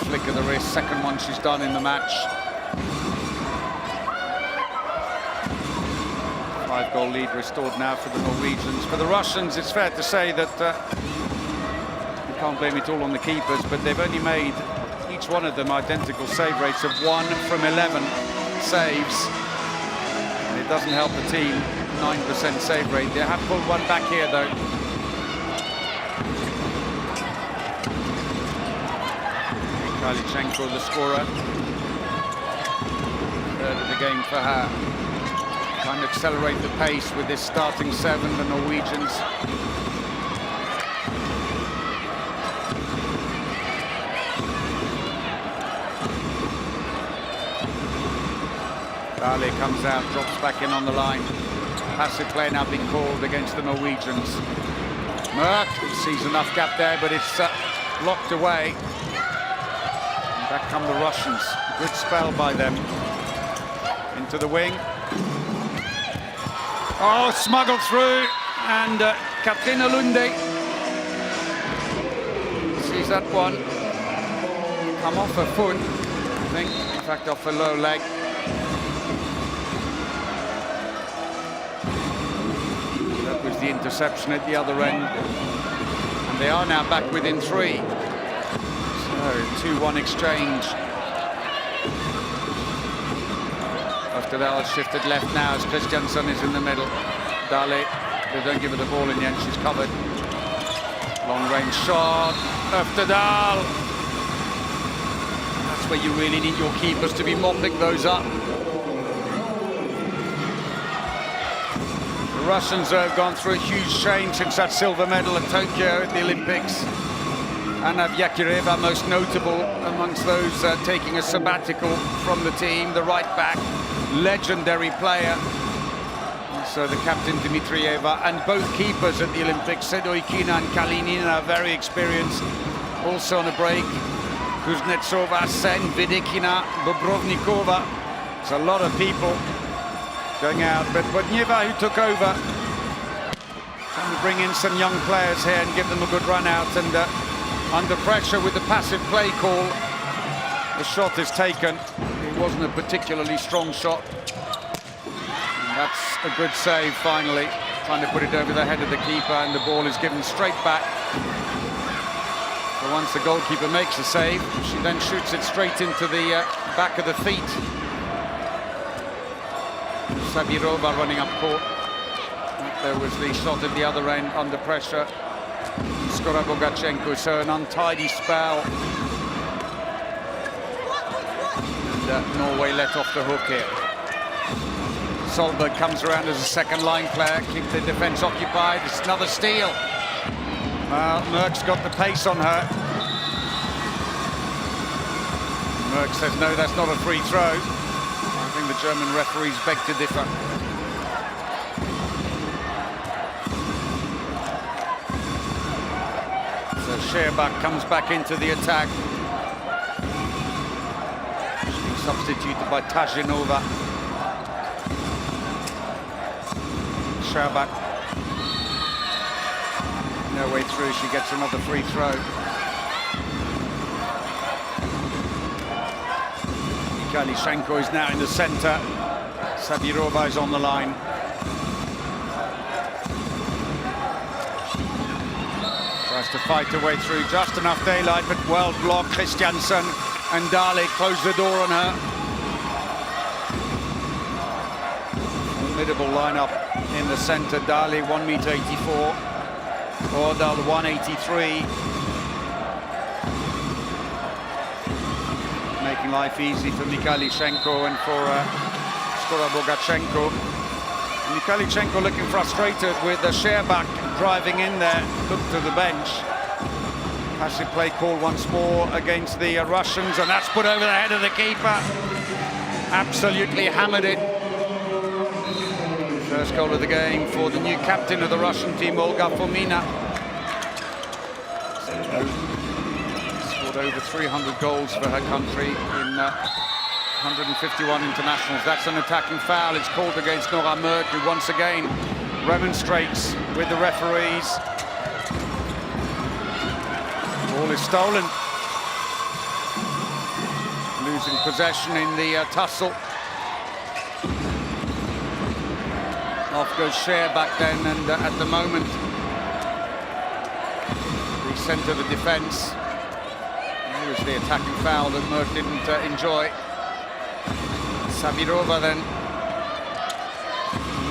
Flick of the wrist, second one she's done in the match. 5-goal lead restored now for the Norwegians. For the Russians, it's fair to say that you can't blame it all on the keepers, but they've only made, each one of them, identical save rates of 1 from 11 saves. And it doesn't help the team, 9% save rate. They have pulled one back here, though. Kalichenko, the scorer. Third of the game for her. Trying to accelerate the pace with this starting 7, the Norwegians. Dale comes out, drops back in on the line. Passive play now being called against the Norwegians. Mørk sees enough gap there, but it's locked away. Back come the Russians. Good spell by them. Into the wing. Oh, smuggled through. And Katrina Lunde sees that one come off her foot, I think. In fact, off her low leg. That was the interception at the other end. And they are now back within 3. 2-1 exchange. Öftedal shifted left now as Christiansen is in the middle. Dale, they don't give her the ball in the end, she's covered. Long range shot, Öftedal. That's where you really need your keepers to be mopping those up. The Russians have gone through a huge change since that silver medal at Tokyo at the Olympics. Anna Vyakireva, most notable amongst those taking a sabbatical from the team, the right back, legendary player. So the captain Dmitrieva and both keepers at the Olympics, Sedoikina and Kalinin, are very experienced. Also on a break, Kuznetsova, Sen, Vidikina, Bobrovnikova. It's a lot of people going out, but Bodnieva, who took over, trying to bring in some young players here and give them a good run out, and under pressure with the passive play call. The shot is taken. It wasn't a particularly strong shot. And that's a good save finally. Trying to put it over the head of the keeper, and the ball is given straight back. So once the goalkeeper makes a save, she then shoots it straight into the back of the feet. Sabirova running up court. There was the shot at the other end under pressure. Skora Bogachenko, so an untidy spell. And Norway let off the hook here. Solberg comes around as a second line player, keep the defence occupied. It's another steal. Merck's got the pace on her. Merck says no, that's not a free throw. I think the German referees beg to differ. So Scherbach comes back into the attack. She's substituted by Tajinova. Scherbach. No way through, she gets another free throw. Mikhailchenko is now in the center. Sabirova is on the line. Tries to fight her way through, just enough daylight, but well blocked. Christiansen and Dali close the door on her. Formidable lineup in the center. Dali 1m84, Ordal 183. Making life easy for Mikhailchenko and for Skora Bogachenko. Mikhailchenko looking frustrated with the Scherbach driving in there, looked to the bench. Passive play call once more against the Russians, and that's put over the head of the keeper. Absolutely hammered it. First goal of the game for the new captain of the Russian team, Olga Fomina. Scored over 300 goals for her country in 151 internationals. That's an attacking foul. It's called against Nora Merck, who once again remonstrates with the referees. Ball is stolen. Losing possession in the tussle. Off goes Scherbach then, and at the moment, the centre of the defence. It was the attacking foul that Merck didn't enjoy. Sabirova then.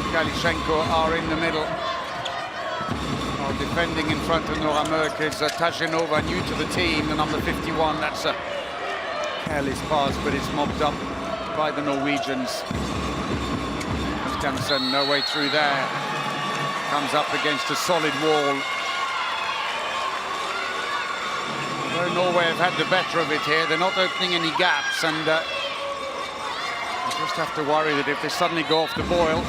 Mikhailchenko are in the middle. While defending in front of Nora Merck is Tajinova, new to the team, the number 51. That's a careless pass, but it's mopped up by the Norwegians. Christiansen, no way through there. Comes up against a solid wall. Though Norway have had the better of it here, they're not opening any gaps, and you just have to worry that if they suddenly go off the boil,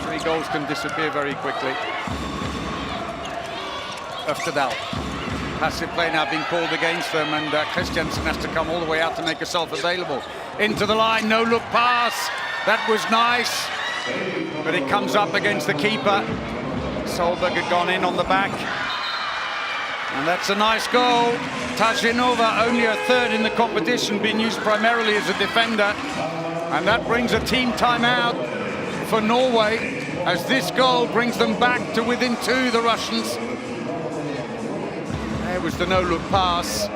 3 goals can disappear very quickly. Öftedal. Passive play now being called against them, and Christiansen has to come all the way out to make herself available. Into the line, no look pass. That was nice, but it comes up against the keeper. Solberg had gone in on the back. And that's a nice goal. Tajinova, only her third in the competition, being used primarily as a defender. And that brings a team timeout for Norway, as this goal brings them back to within 2, the Russians. There was the no-look pass.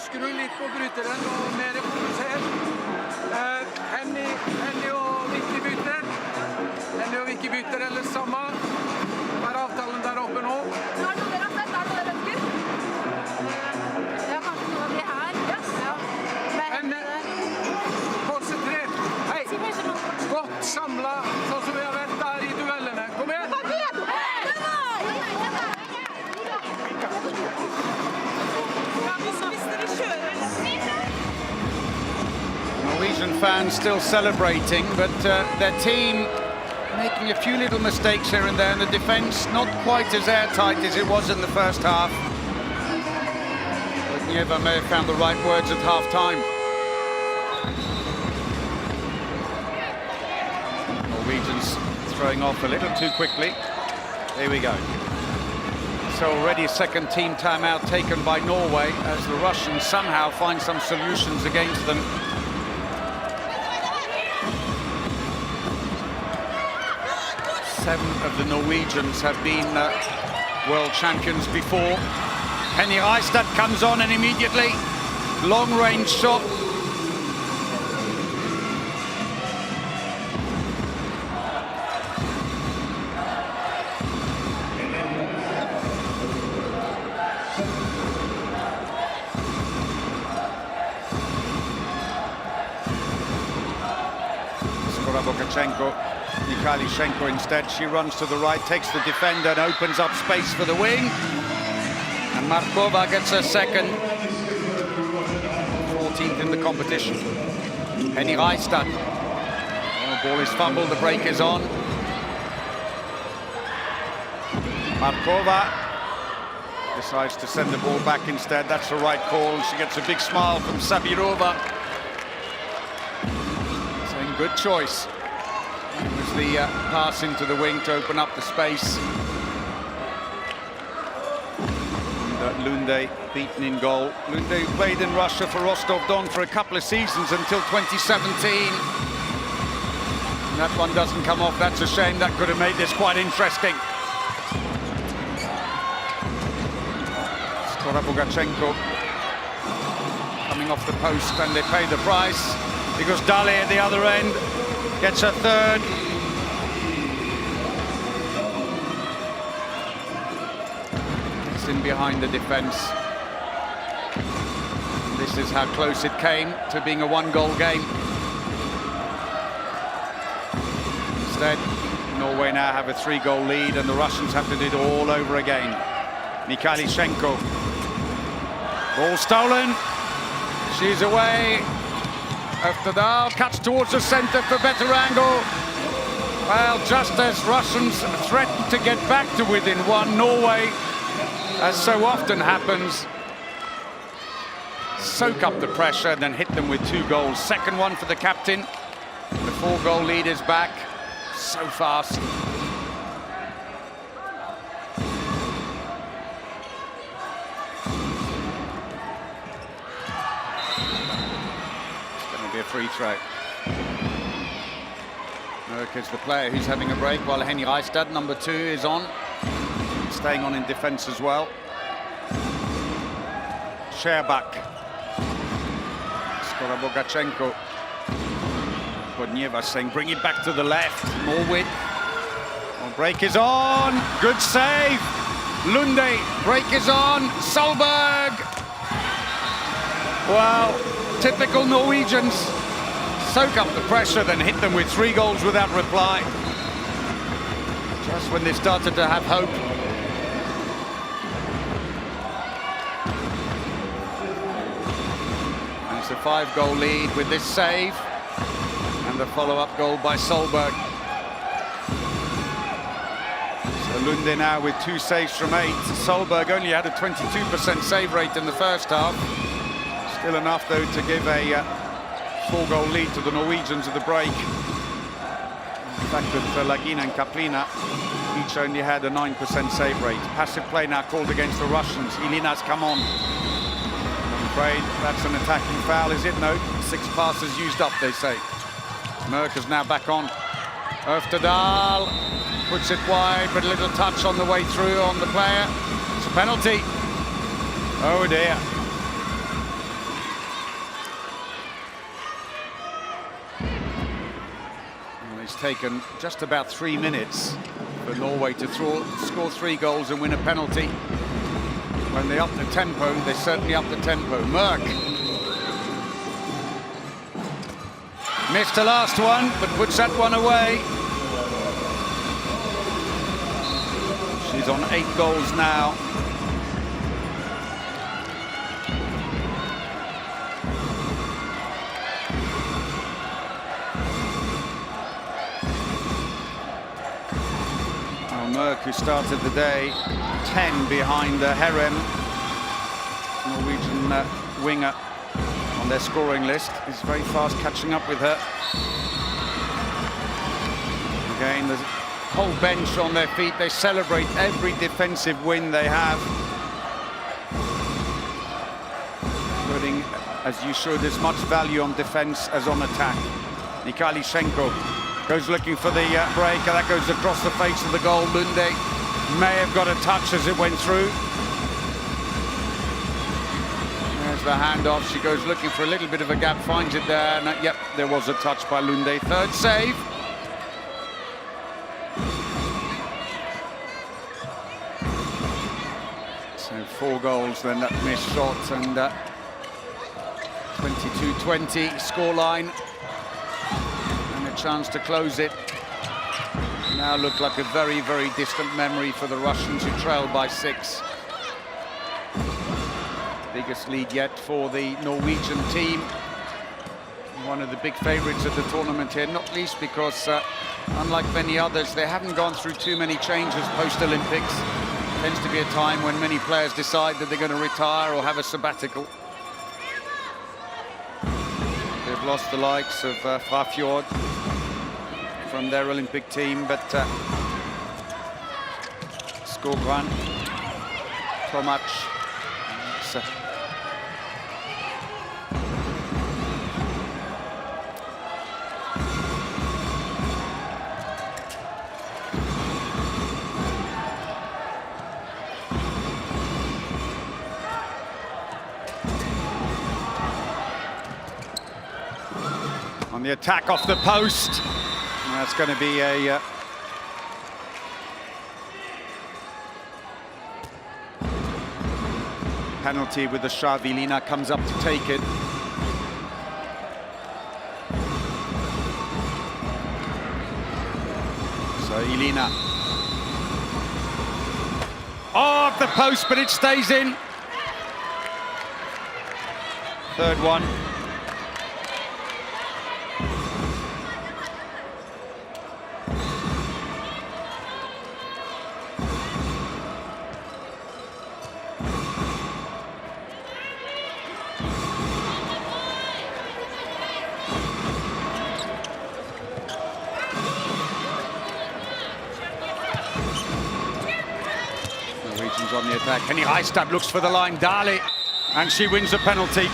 Skru litt på bryteren og mer fokusert. Henny og Vicky bytter. Henny og Vicky bytter eller samme. Hva avtalen der oppe nå? Nå er det noe dere har sett, er det noe dere ønsker? Ja, kanskje noe av de her. Ja. Henny, konsentrert. Hei, godt samlet, sånn som vi har vært der i duellene. Kom igjen! Norwegian fans still celebrating, but their team making a few little mistakes here and there, and the defence not quite as airtight as it was in the first half. But Nieva may have found the right words at half-time. Norwegians throwing off a little too quickly. Here we go. So already a second team timeout taken by Norway as the Russians somehow find some solutions against them. Seven of the Norwegians have been world champions before. Henny Reistad comes on and immediately long-range shot. Mikhailchenko instead, she runs to the right, takes the defender and opens up space for the wing. And Markova gets her second. 14th in the competition. Henny Reistad. Oh, ball is fumbled, the break is on. Markova decides to send the ball back instead. That's the right call. She gets a big smile from Sabirova. Saying good choice. It was the pass into the wing to open up the space. And, Lunde beaten in goal. Lunde played in Russia for Rostov-Don for a couple of seasons until 2017. And that one doesn't come off. That's a shame. That could have made this quite interesting. Skora-Bogachenko coming off the post, and they pay the price because Dali at the other end gets her third. It's in behind the defence. This is how close it came to being a one-goal game. Instead, Norway now have a three-goal lead, and the Russians have to do it all over again. Mikhailchenko. Ball stolen. She's away. Öftedal cuts towards the centre for better angle. Well, just as Russians threaten to get back to within one, Norway, as so often happens, soak up the pressure and then hit them with 2 goals. Second one for the captain. The 4-goal lead is back. So fast. A free throw. Merck is the player who's having a break, while Henny Reistad, number 2, is on, staying on in defence as well. Sherbak. Skora-Bogachenko. Podnieva saying, bring it back to the left. More width. Well, break is on. Good save. Lunde. Break is on. Solberg. Well, typical Norwegians. Soak up the pressure, then hit them with 3 goals without reply. Just when they started to have hope. And it's a 5-goal lead with this save. And the follow-up goal by Solberg. So Lunde now with 2 saves from 8. Solberg only had a 22% save rate in the first half. Still enough, though, to give a 4-goal lead to the Norwegians at the break. The fact that Lagina and Kaplina each only had a 9% save rate. Passive play now called against the Russians. Ilina's come on. I'm afraid that's an attacking foul, is it? No. 6 passes used up, they say. Merck is now back on. Öftedal puts it wide, but a little touch on the way through on the player. It's a penalty. Oh dear. It's taken just about 3 minutes for Norway to score 3 goals and win a penalty. When they up the tempo, they certainly up the tempo. Merck missed the last one, but puts that one away. She's on 8 goals now. Merck, who started the day 10 behind Herem, Norwegian winger on their scoring list, is very fast catching up with her. Again, the whole bench on their feet. They celebrate every defensive win they have. Putting, as you should, as much value on defense as on attack. Nikalishenko goes looking for the break, and that goes across the face of the goal. Lunde may have got a touch as it went through. There's the handoff. She goes looking for a little bit of a gap, finds it there. And yep, there was a touch by Lunde. Third save. So 4 goals, then that missed shot, and 22-20 scoreline. And a chance to close it. Now look like a very, very distant memory for the Russians, who trail by 6. Biggest lead yet for the Norwegian team. One of the big favourites of the tournament here, not least because, unlike many others, they haven't gone through too many changes post-Olympics. Tends to be a time when many players decide that they're going to retire or have a sabbatical. They've lost the likes of Frafjord from their Olympic team, but Skogran, Tomac, on the attack off the post. And that's going to be a penalty with the shove. Ilina comes up to take it. So Ilina. Oh, off the post, but it stays in. Third one. Norwegians on the attack. Henny Heistad looks for the line. Dali, and she wins the penalty.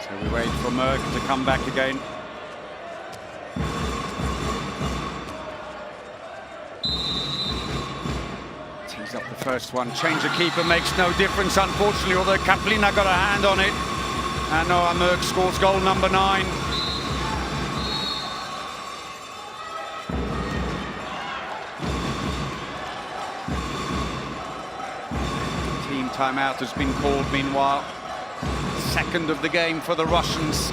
So we wait for Merck to come back again. Tees up the first one. Change of keeper makes no difference, unfortunately, although Kaplina got a hand on it. And Noah Merck scores goal number 9. Team timeout has been called meanwhile. Second of the game for the Russians.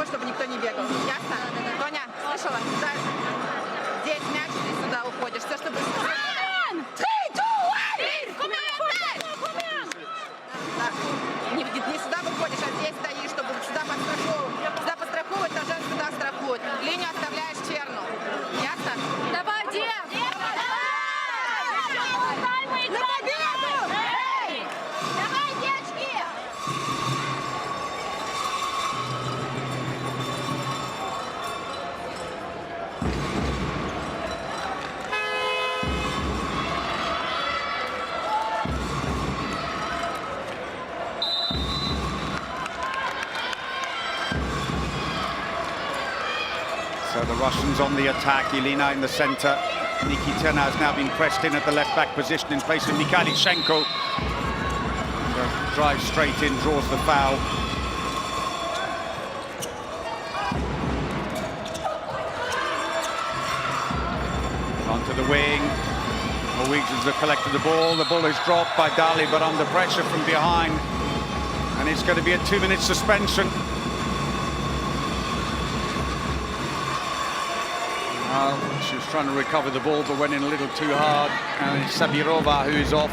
Чтобы никто не бегал. Ясно? Тоня, слышала? Здесь мяч, ты сюда уходишь. Все, чтобы... Не сюда выходишь, а здесь стоишь, чтобы сюда подстраховывать. Сюда подстраховывать, должен сюда страховать. Линию оставляешь черну. Ясно? Давай, Дев! На победу! Давай, девочки! So the Russians on the attack. Ilina in the centre. Nikitina has now been pressed in at the left-back position in place of Nikalishenko. Drives straight in, draws the foul. Onto the wing. Norwegians have collected the ball. The ball is dropped by Dali, but under pressure from behind. And it's going to be a 2-minute suspension. She was trying to recover the ball, but went in a little too hard. And it's Sabirova who is off.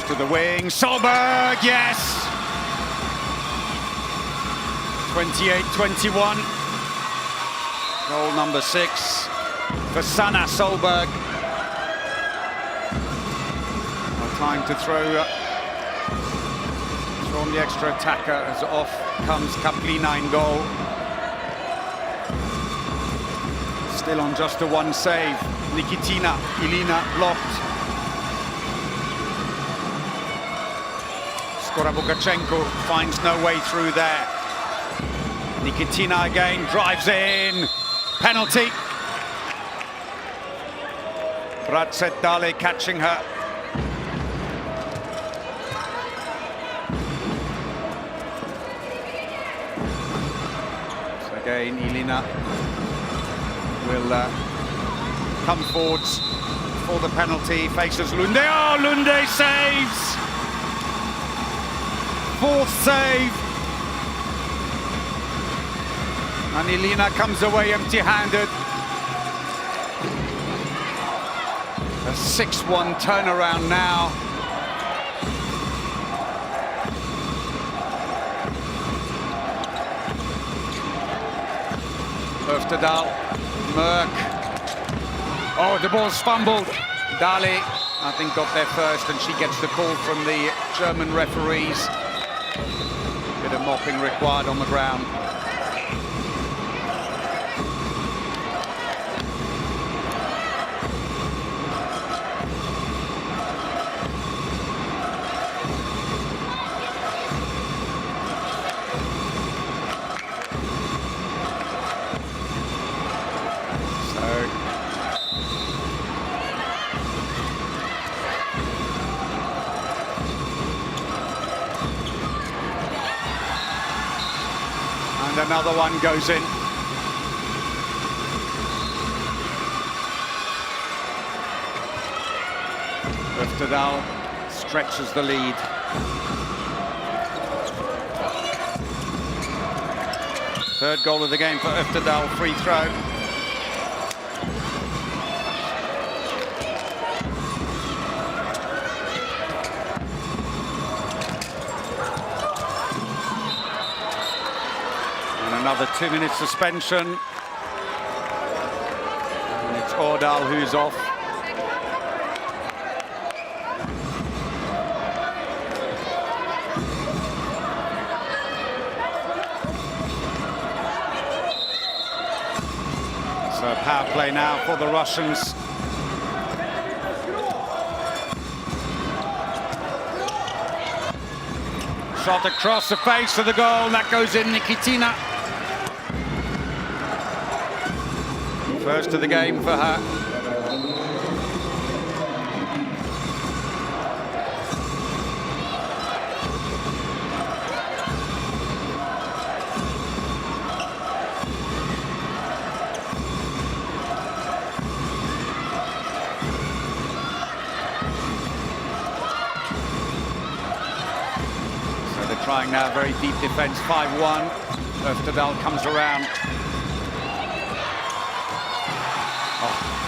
To the wing, Solberg, yes! 28-21. Goal number 6 for Sanna Solberg. Time to throw from the extra attacker as off comes Kaplina in goal. Still on just the one save. Nikitina, Ilina blocked. Skora-Bukachenko finds no way through there. Nikitina again drives in. Penalty. Dale catching her. So again, Ilina will come forwards for the penalty. Faces Lunde. Oh, Lunde saves! 4th save. And Ilina comes away empty-handed. A 6-1 turnaround now. Öftedal, Merck. Oh, the ball's fumbled. Dali, I think, got there first, and she gets the call from the German referees. Bit of mopping required on the ground. And another one goes in. Öftedal stretches the lead. Third goal of the game for Öftedal, free throw. Another 2-minute suspension. And it's Årdal who's off. So power play now for the Russians. Shot across the face of the goal. That goes in. Nikitina. First of the game for her. So they're trying now, very deep defense, 5-1. Öftedal comes around.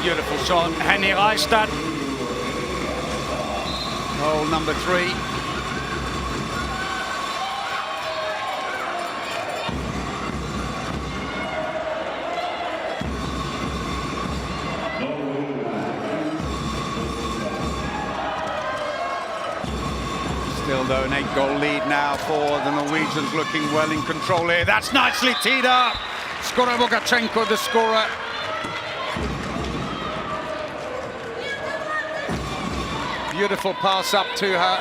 Beautiful shot, Henny Reistad. Goal number 3. Still though an 8-goal lead now for the Norwegians, looking well in control here. That's nicely teed up. Skora-Bukachenko, the scorer. Beautiful pass up to her.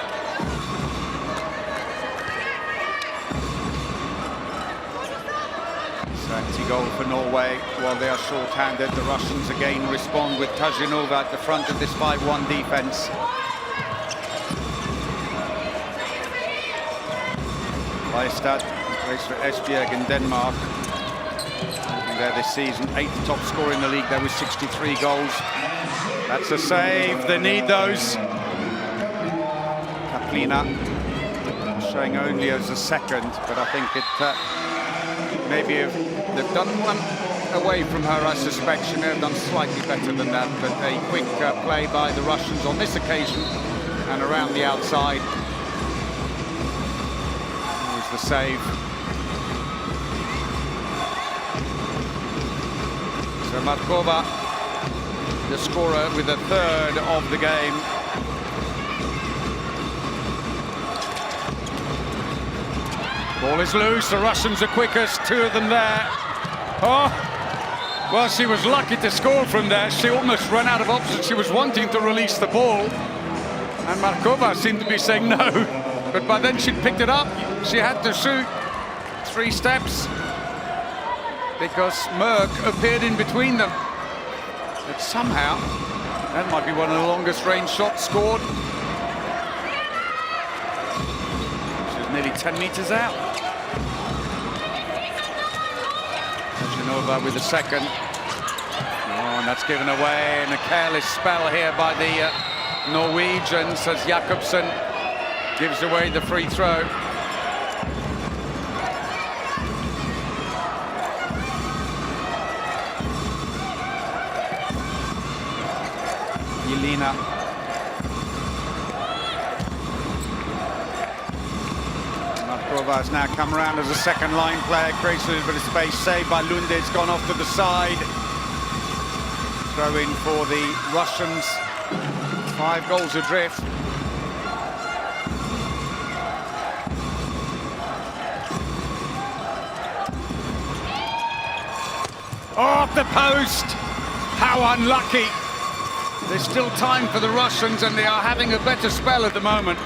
So empty goal for Norway while they are short-handed. The Russians again respond with Tajinova at the front of this 5-1 defense. Bystad plays for Esbjerg in Denmark. There this season, 8th top scorer in the league there with 63 goals. That's a save, they need those. Kaplina showing only as a second, but I think it maybe if they've done one away from her, I suspect she may have done slightly better than that, but a quick play by the Russians on this occasion and around the outside. Here's the save. So Markova, the scorer, with a third of the game. Ball is loose, the Russians are quickest, 2 of them there. Oh, well, she was lucky to score from there. She almost ran out of options. She was wanting to release the ball. And Markova seemed to be saying no. But by then she'd picked it up. She had to shoot 3 steps, because Merck appeared in between them. But somehow, that might be one of the longest range shots scored. She's nearly 10 meters out. Shinova with the second. Oh, and that's given away, and a careless spell here by the Norwegians as Jakobsen gives away the free throw. Jelena. Markova has now come around as a second line player, creates a little bit of space, saved by Lunde. It's gone off to the side. Throw in for the Russians, 5 goals adrift. Off the post, how unlucky. There's still time for the Russians, and they are having a better spell at the moment.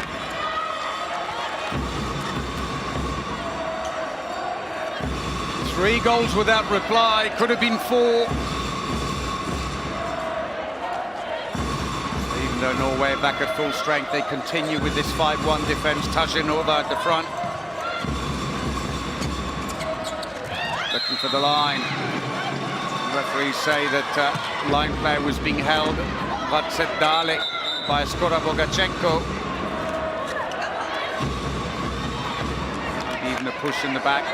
Three goals without reply, could have been 4. Even though Norway are back at full strength, they continue with this 5-1 defense. Tajinova at the front. Looking for the line. Referees say that line play was being held Dale by Skora Bogachenko. Even a push in the back.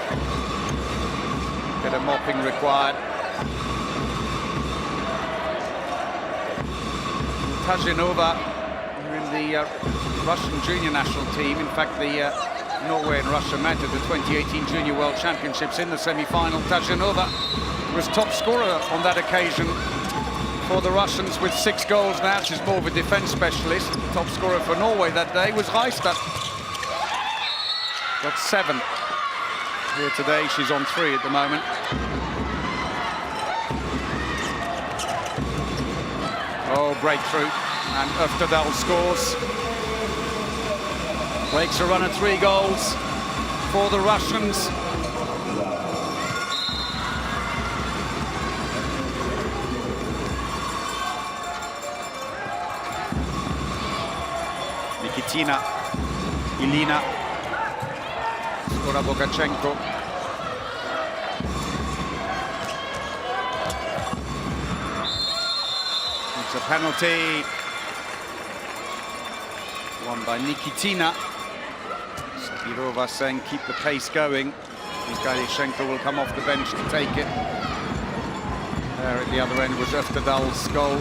Bit of mopping required. Tajinova in the Russian junior national team. In fact, the Norway and Russia met at the 2018 Junior World Championships in the semi-final. Tajinova was top scorer on that occasion for the Russians with 6 goals. Now she's more of a defence specialist. Top scorer for Norway that day was Heistad. Got 7. Here today, she's on 3 at the moment. Oh, breakthrough, and Öfterdal scores. Breaks a run of 3 goals for the Russians. Nikitina, Jelena, Skora Bogachenko. It's a penalty. Won by Nikitina. Sabirova saying keep the pace going. Mikhailchenko will come off the bench to take it. There at the other end was Öfterdal's goal.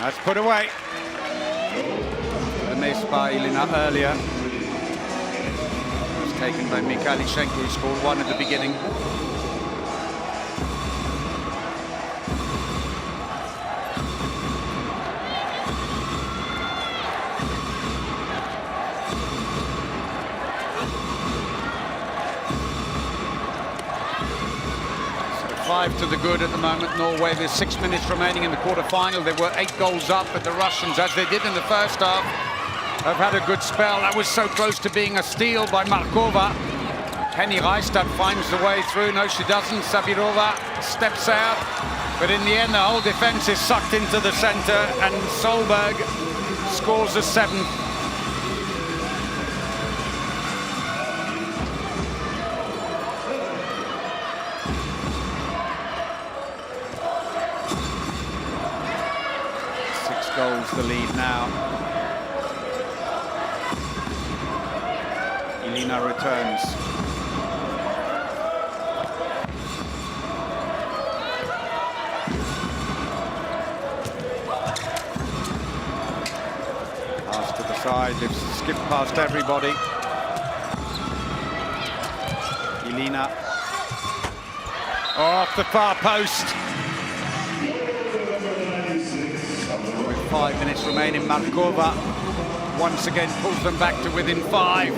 That's put away. A miss by Jelena earlier. It was taken by Mikhailchenko, who scored 1 at the beginning. So 5 to the good at the moment, Norway. There's 6 minutes remaining in the quarter-final. They were 8 goals up, but the Russians, as they did in the first half, have had a good spell. That was so close to being a steal by Markova. Henny Reistad finds the way through. No, she doesn't. Sabirova steps out. But in the end, the whole defense is sucked into the center, and Solberg scores the 7th. Goals the lead now. Elina returns. Pass to the side, they've skipped past everybody. Elina off the far post. 5 minutes remaining. Markova once again pulls them back to within 5.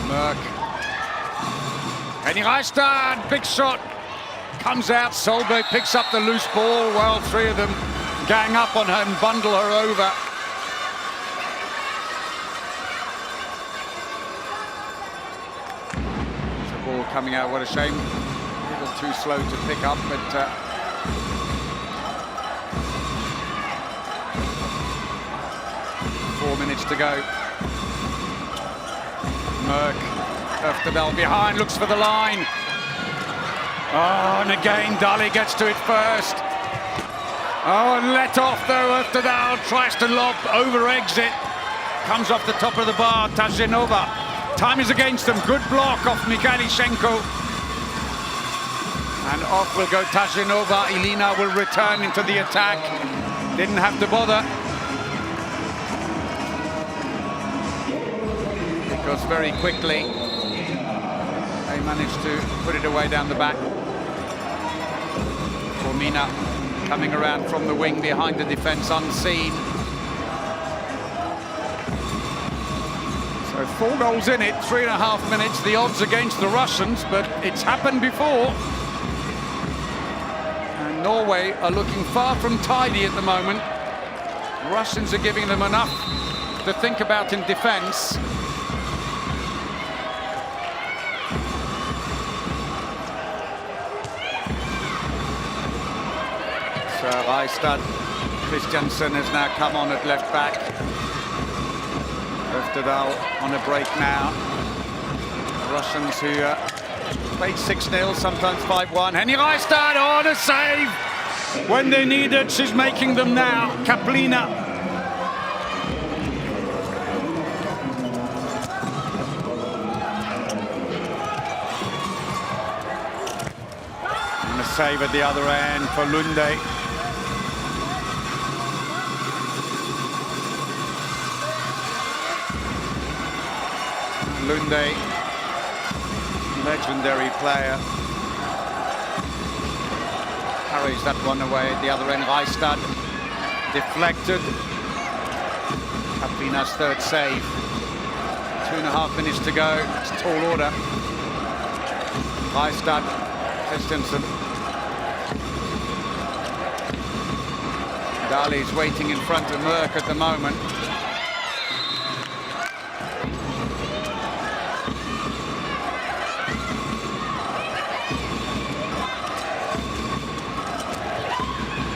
Merck. Henny Reistad, big shot. Comes out. Solberg picks up the loose ball while 3 of them gang up on her and bundle her over. Coming out, what a shame. A little too slow to pick up, but 4 minutes to go. Merck, Öftedal behind, looks for the line. Oh, and again, Dali gets to it first. Oh, and let off though, Öftedal tries to lob over exit. Comes off the top of the bar, Tajenova. Time is against them. Good block off Mikhailichenko. And off will go Tajenova. Elina will return into the attack. Didn't have to bother. Because very quickly they managed to put it away down the back. Formina coming around from the wing behind the defense unseen. So 4 goals in it, 3.5 minutes. The odds against the Russians, but it's happened before. And Norway are looking far from tidy at the moment. The Russians are giving them enough to think about in defense. So Reistad, Christiansen has now come on at left back. Öftedal on a break now. The Russians who played 6-0, sometimes 5-1. Henny Reistad on a save! When they need it, she's making them now. Kaplina. And a save at the other end for Lunde. Lunde, legendary player, carries that one away at the other end. Reistad deflected. Kaplina's 3rd save. 2.5 minutes to go. It's a tall order. Reistad, Christensen. Dali's waiting in front of Merck at the moment.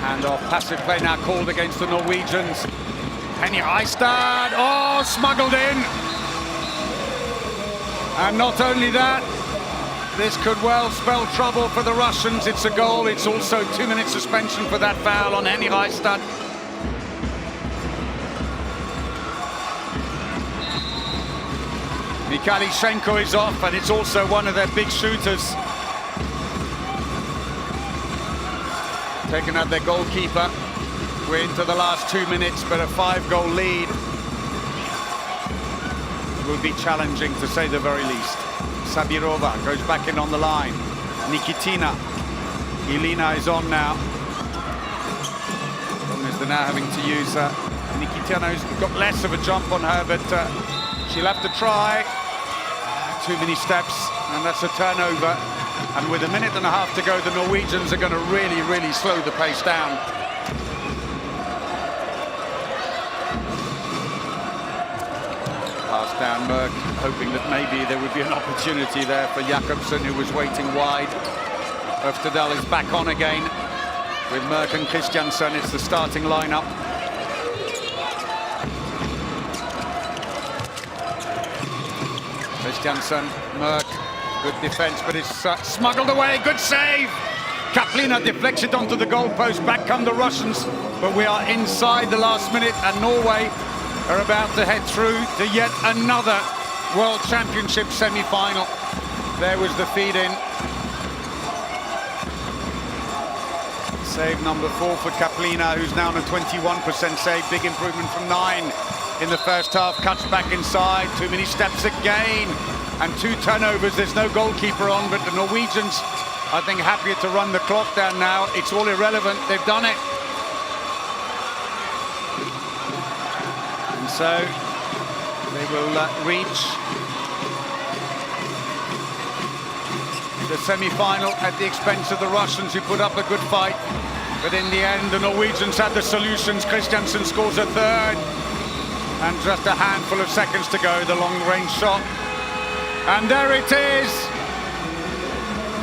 Handoff, passive play now called against the Norwegians. Henny Reistad, oh, smuggled in. And not only that, this could well spell trouble for the Russians. It's a goal, it's also 2-minute suspension for that foul on Henny Reistad. Mikhailichenko is off, and it's also one of their big shooters. Taking out their goalkeeper. We're into the last 2 minutes, but a 5-goal lead will be challenging, to say the very least. Sabirova goes back in on the line. Nikitina. Elina is on now. Problem is they're now having to use Nikitina's got less of a jump on her, but she'll have to try. Too many steps, and that's a turnover. And with a minute and a half to go, the Norwegians are going to really, really slow the pace down. Pass down Merck, hoping that maybe there would be an opportunity there for Jakobsen, who was waiting wide. Øftedal is back on again with Merck and Christiansen. It's the starting lineup. Christiansen, Merck, good defense, but it's smuggled away. Good save. Kaplina deflects it onto the goalpost. Back come the Russians, but we are inside the last minute, and Norway are about to head through to yet another World Championship semi-final. There was the feed-in. Save number 4 for Kaplina, who's now on a 21% save. Big improvement from 9 in the first half. Cuts back inside. Too many steps again. And 2 turnovers. There's no goalkeeper on, but the Norwegians, I think, happier to run the clock down now. It's all irrelevant. They've done it. And so they will reach the semi-final at the expense of the Russians, who put up a good fight. But in the end, the Norwegians had the solutions. Christiansen scores a third. And just a handful of seconds to go, the long-range shot. And there it is.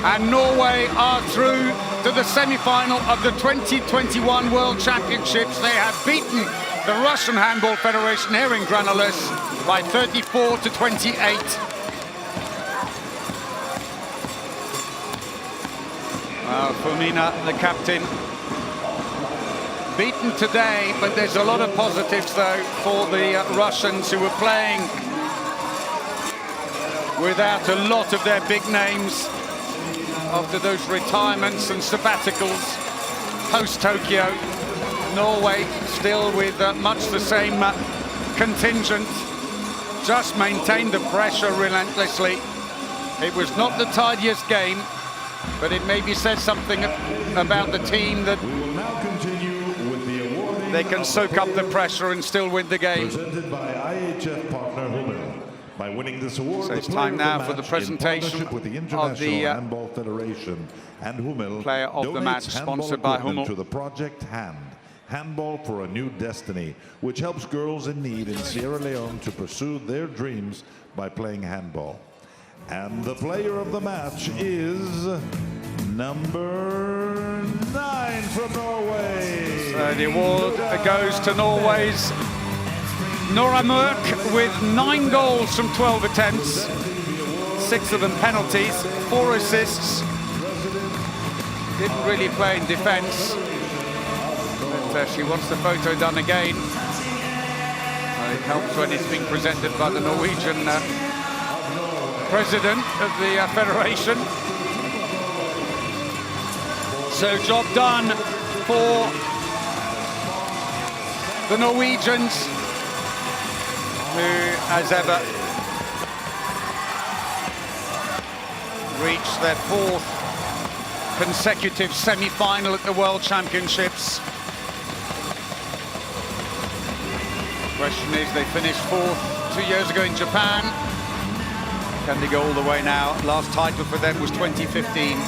And Norway are through to the semi-final of the 2021 World Championships. They have beaten the Russian Handball Federation here in Granollers by 34-28. Fomina, the captain, beaten today, but there's a lot of positives though for the Russians, who were playing without a lot of their big names after those retirements and sabbaticals post-Tokyo. Norway still with much the same contingent, just maintained the pressure relentlessly. It was not the tidiest game, but it maybe says something about the team that they can soak up the pressure and still win the game. Presented by IHF partner Hummel. By winning this award, so it's time now for the presentation with the of the Handball Federation and Hummel player of the match, sponsored by Hummel. To the Project Handball for a New Destiny, which helps girls in need in Sierra Leone to pursue their dreams by playing handball. And the player of the match is number 9 from Norway. So the award goes to Norway's Nora Mørk with 9 goals from 12 attempts, 6 of them penalties, 4 assists. Didn't really play in defence, but she wants the photo done again. It helps when it's being presented by the Norwegian president of the federation. So job done for the Norwegians, who, as ever, reached their 4th consecutive semi-final at the World Championships. The question is, they finished 4th 2 years ago in Japan. Can they go all the way now? Last title for them was 2015.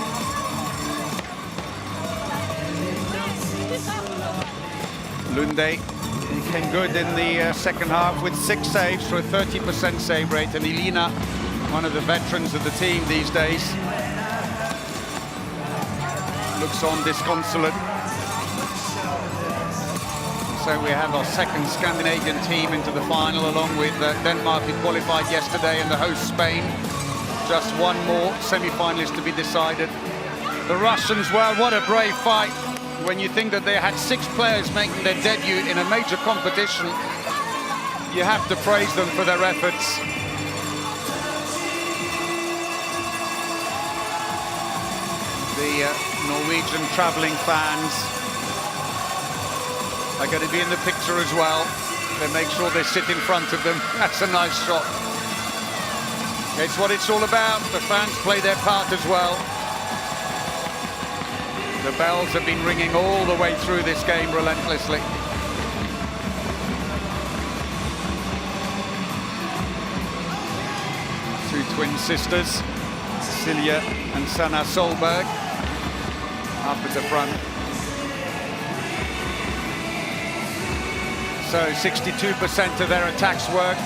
Lunde came good in the second half with 6 saves for a 30% save rate, and Elina, one of the veterans of the team these days, looks on disconsolate. So we have our 2nd Scandinavian team into the final, along with Denmark, who qualified yesterday, and the host Spain. Just one more semi-finalist to be decided. The Russians, well, what a brave fight. When you think that they had 6 players making their debut in a major competition, you have to praise them for their efforts. The Norwegian travelling fans are going to be in the picture as well. They make sure they sit in front of them. That's a nice shot. It's what it's all about. The fans play their part as well. The bells have been ringing all the way through this game relentlessly. Two twin sisters Silja and Sanna Solberg up at the front. So 62% of their attacks worked,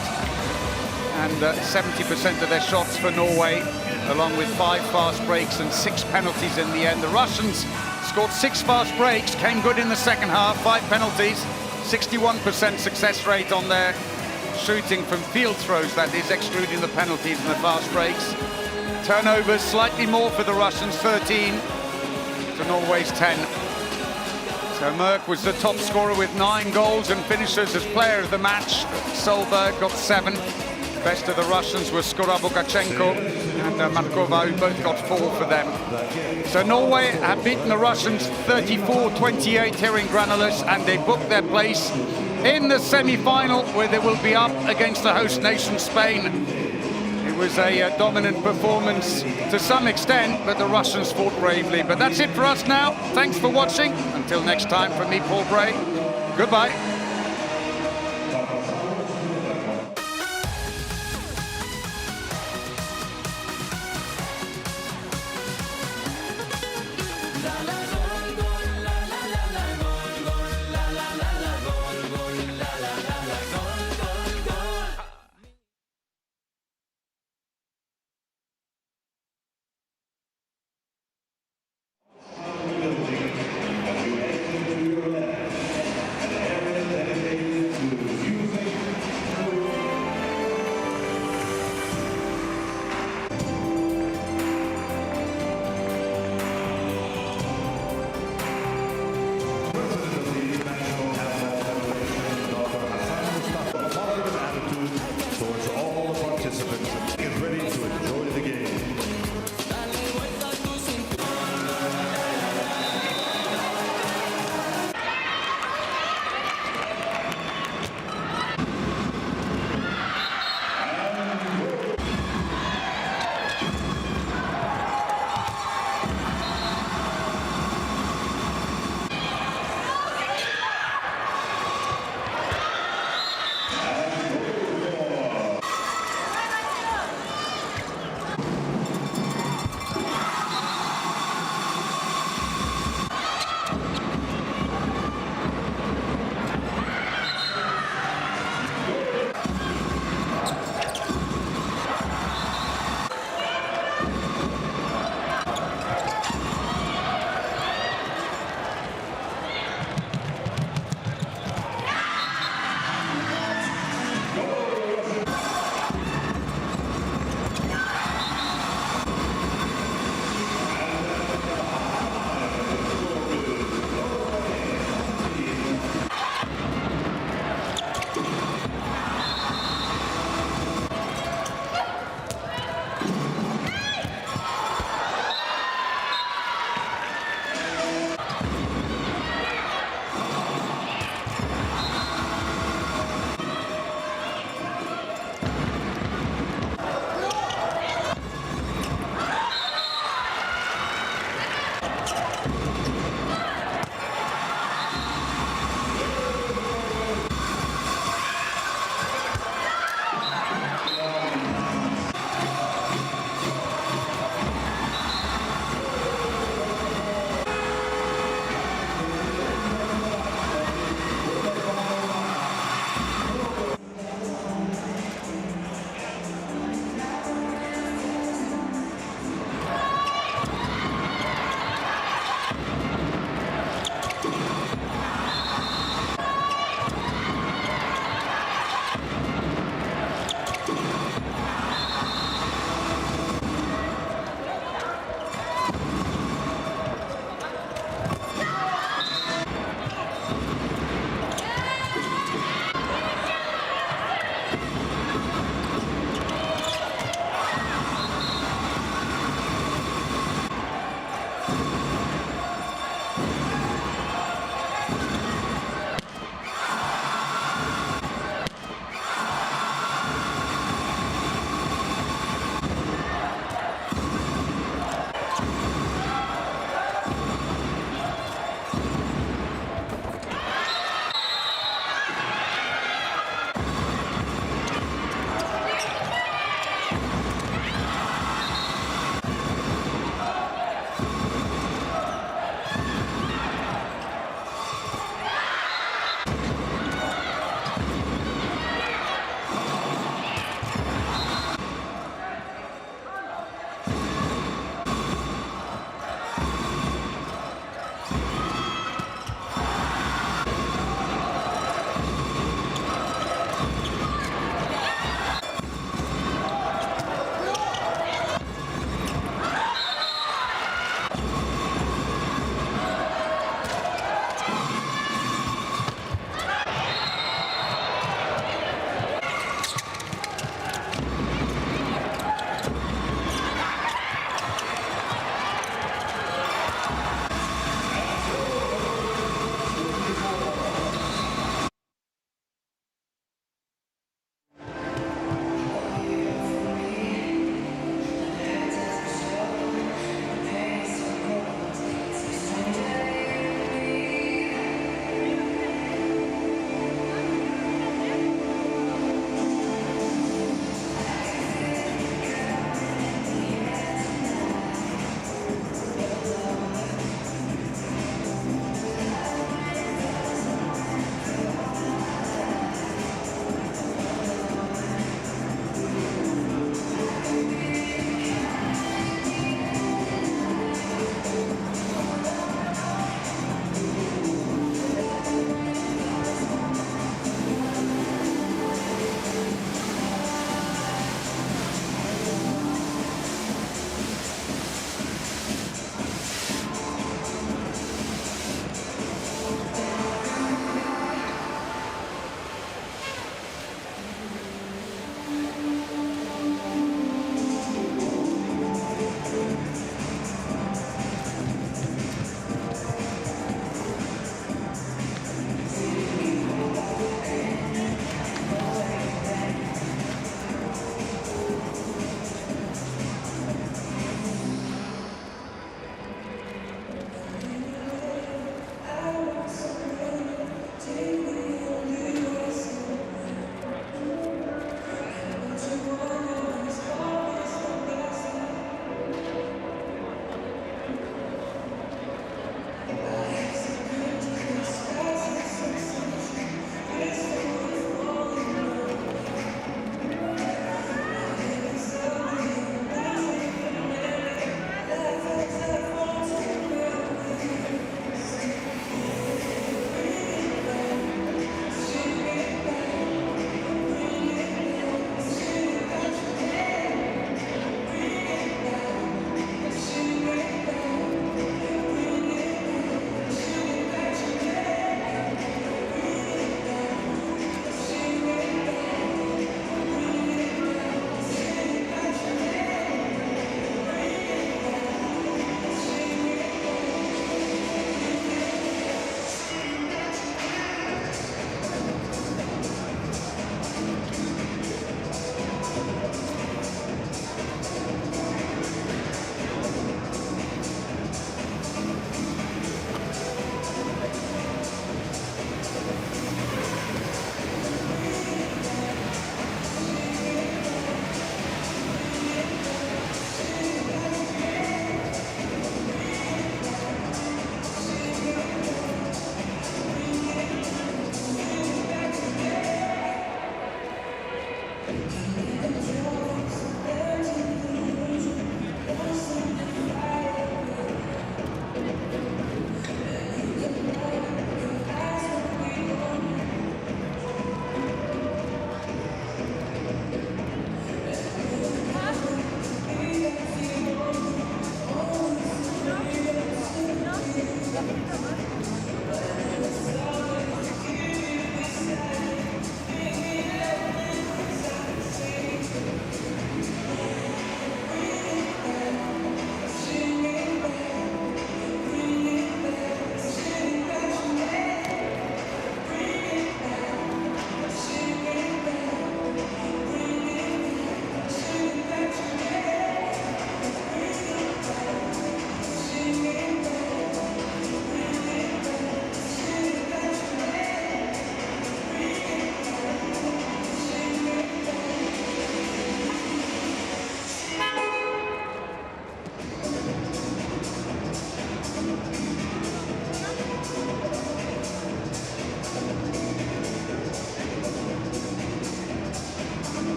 and 70% of their shots for Norway, along with 5 fast breaks and 6 penalties in the end. The Russians scored 6 fast breaks, came good in the second half, 5 penalties, 61% success rate on their shooting from field throws, that is, excluding the penalties and the fast breaks. Turnovers slightly more for the Russians, 13 to Norway's 10. So Merck was the top scorer with 9 goals and finishes as player of the match. Solberg got 7. Best of the Russians was Skora Bukachenko and Markova, who both got 4 for them. So Norway have beaten the Russians 34-28 here in Granulus, and they booked their place in the semi-final, where they will be up against the host nation Spain. It was a dominant performance to some extent, but the Russians fought bravely. But that's it for us now. Thanks for watching. Until next time, from me, Paul Bray. Goodbye.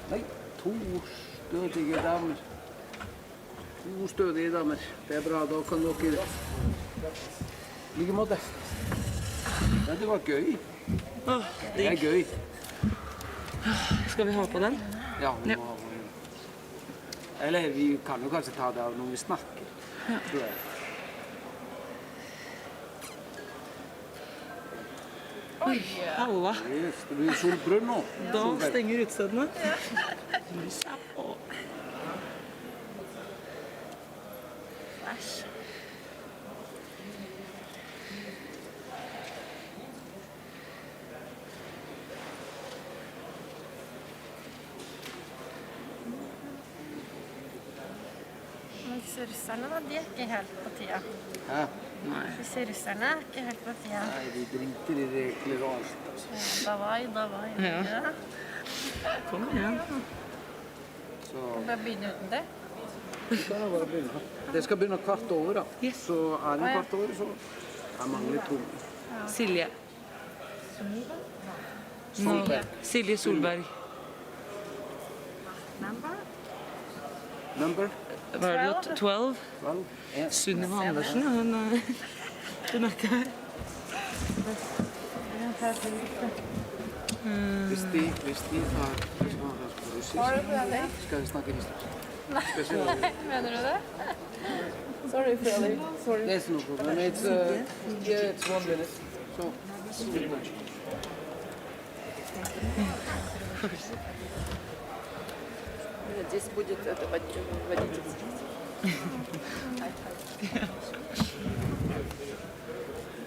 Nei, to stødige damer. To stødige damer. Det er bra, da kan dere like måte. Ja, det var gøy. Det er gøy. Skal vi ha på den? Ja, vi må ha på den. Eller vi kan jo kanskje ta det av når vi snakker. Tror jeg. Oi, halla. Yes, det blir solbrød nå. Da stenger utstedene. Lys er på. Æsj. Disse russerne, da, de er ikke helt på tida. Hæ? Disse russerne er ikke helt på tida. Nei, de driter i regler og alt. Altså. Davai. Ja. Kom igjen. Så Bare begynne uten det. vi kan jo bare begynne. Det skal begynne kvart over, da. Yes. Så er det kvart over, så er mangler to. Silje. Silje Solberg. Number? Hva er det? 12? Vel, en. Sunniva Andersen, hun er ikke her. Hvis de tar russisk, skal vi snakke russisk. Mener du det? Sorry, Fredrik. Sorry. There's no problem. It's, yeah, it's 1 minute. So, Здесь будет это водитель.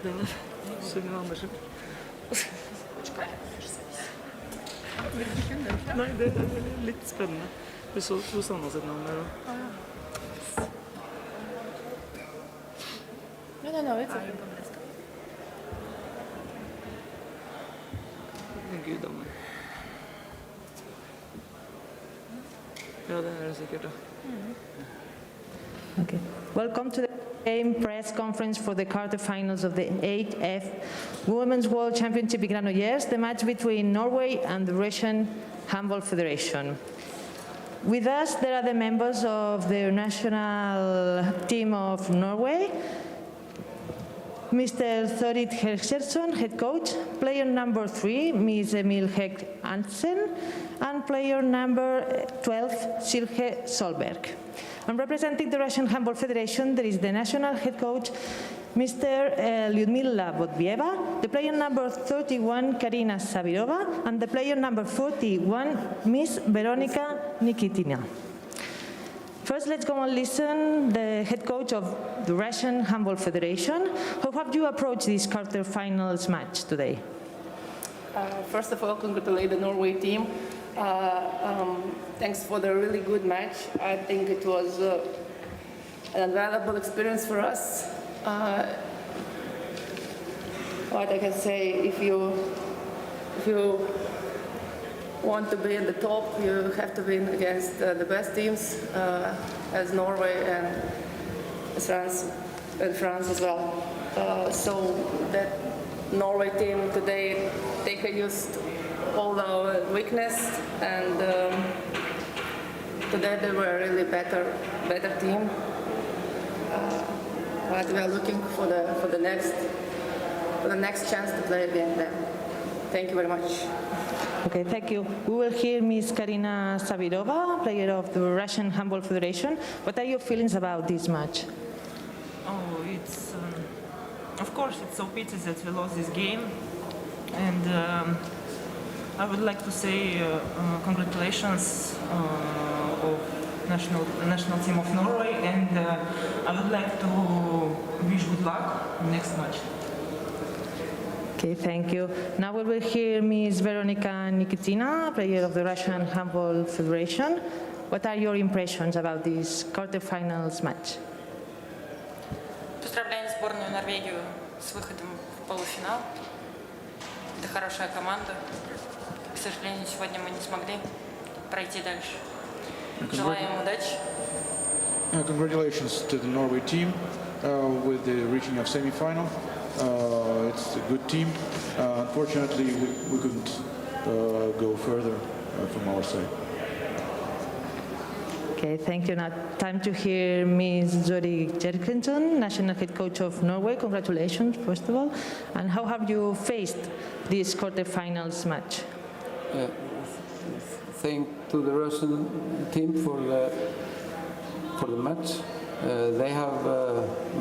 Det var Sunniva Andersen. Nei, det er litt spennende. Vi så Susanna sitt navn der også. Ja, den har vi tatt. Gud, Anne. Ja, det er det sikkert, da. Okay. Welcome to the game press conference for the quarterfinals of the 8F Women's World Championship in Granollers, the match between Norway and the Russian Handball Federation. With us, there are the members of the national team of Norway, Mr. Thorid Hergersson, head coach, player number 3, Ms. Emil Heg Hansen, and player number 12, Silke Solberg. And representing the Russian Handball Federation, there is the national head coach, Mr. Lyudmila Botvieva, the player number 31, Karina Sabirova, and the player number 41, Ms. Veronika Nikitina. First, let's go and listen to the head coach of the Russian Handball Federation. How have you approached this quarterfinals match today? First of all, congratulate the Norway team. Thanks for the really good match. I think it was an invaluable experience for us. What I can say, if you want to be at the top, you have to win against the best teams, as Norway and France as well. So that Norway team today, they have used all our weakness, and today they were a really better team. But we are looking for the next chance to play against them. Thank you very much. Okay, thank you. We will hear Ms. Karina Sabirova, player of the Russian Handball Federation. What are your feelings about this match? Oh, it's of course it's so pity that we lost this game. And I would like to say congratulations of national team of Norway, and I would like to wish good luck next match. Okay, thank you. Now we will hear Ms. Veronika Nikitina, player of the Russian Handball Federation. What are your impressions about this quarterfinals match? Поздравляем сборную Норвегию с выходом в полуфинал. Это хорошая команда. К сожалению, сегодня мы не смогли пройти дальше. Желаем удачи. Congratulations to the Norway team with the reaching of semi-final. It's a good team. Unfortunately, we couldn't go further from our side. Okay, thank you. Now time to hear Ms. Zori Jerkensson, national head coach of Norway. Congratulations, first of all. And how have you faced this quarterfinals match? Thank to the Russian team for the match. They have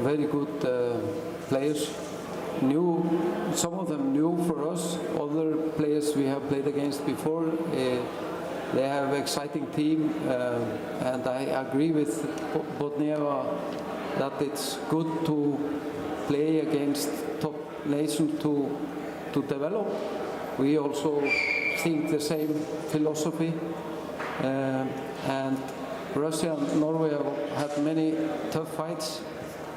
very good players. Some of them new for us. Other players we have played against before. They have an exciting team, and I agree with Bodneva that it's good to play against top nations to develop. We also think the same philosophy, and Russia and Norway have had many tough fights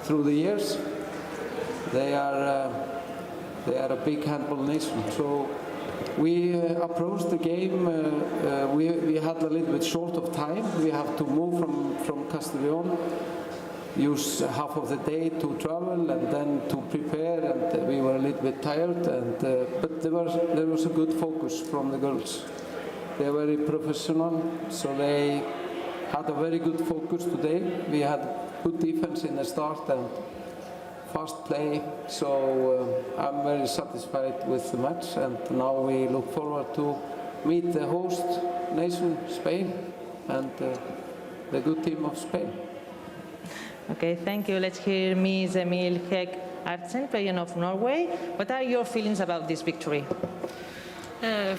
through the years. They are a big handball nation, so we approached the game. We had a little bit short of time. We have to move from Castellón, use half of the day to travel and then to prepare, and we were a little bit tired. But there was a good focus from the girls. They are very professional, so they had a very good focus today. We had good defense in the start and fast play, so I'm very satisfied with the match, and now we look forward to meet the host nation, Spain, and the good team of Spain. Okay, thank you. Let's hear Ms. Emil Heg Artsen, player of Norway. What are your feelings about this victory?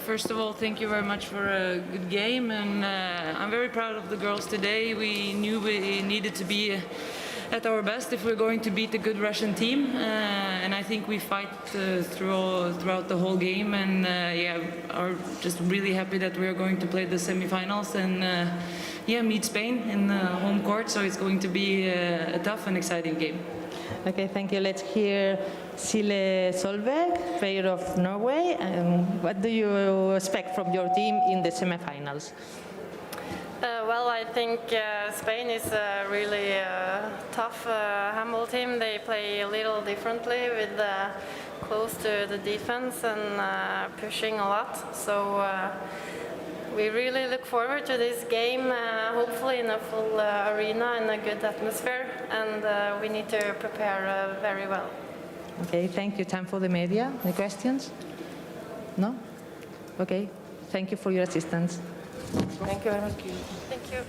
First of all, thank you very much for a good game, and I'm very proud of the girls today. We knew we needed to be at our best if we're going to beat a good Russian team, and I think we fight throughout the whole game, and yeah, are just really happy that we're going to play the semi-finals and yeah, meet Spain in the home court, so it's going to be a tough and exciting game. Okay, thank you. Let's hear Sille Solberg, player of Norway. What do you expect from your team in the semi-finals? Well, I think Spain is a really tough handball team. They play a little differently with close to the defense and pushing a lot. So we really look forward to this game, hopefully in a full arena and a good atmosphere. And we need to prepare very well. Okay, thank you. Time for the media. Any questions? No? Okay, thank you for your assistance. Thank you very much. Thank you.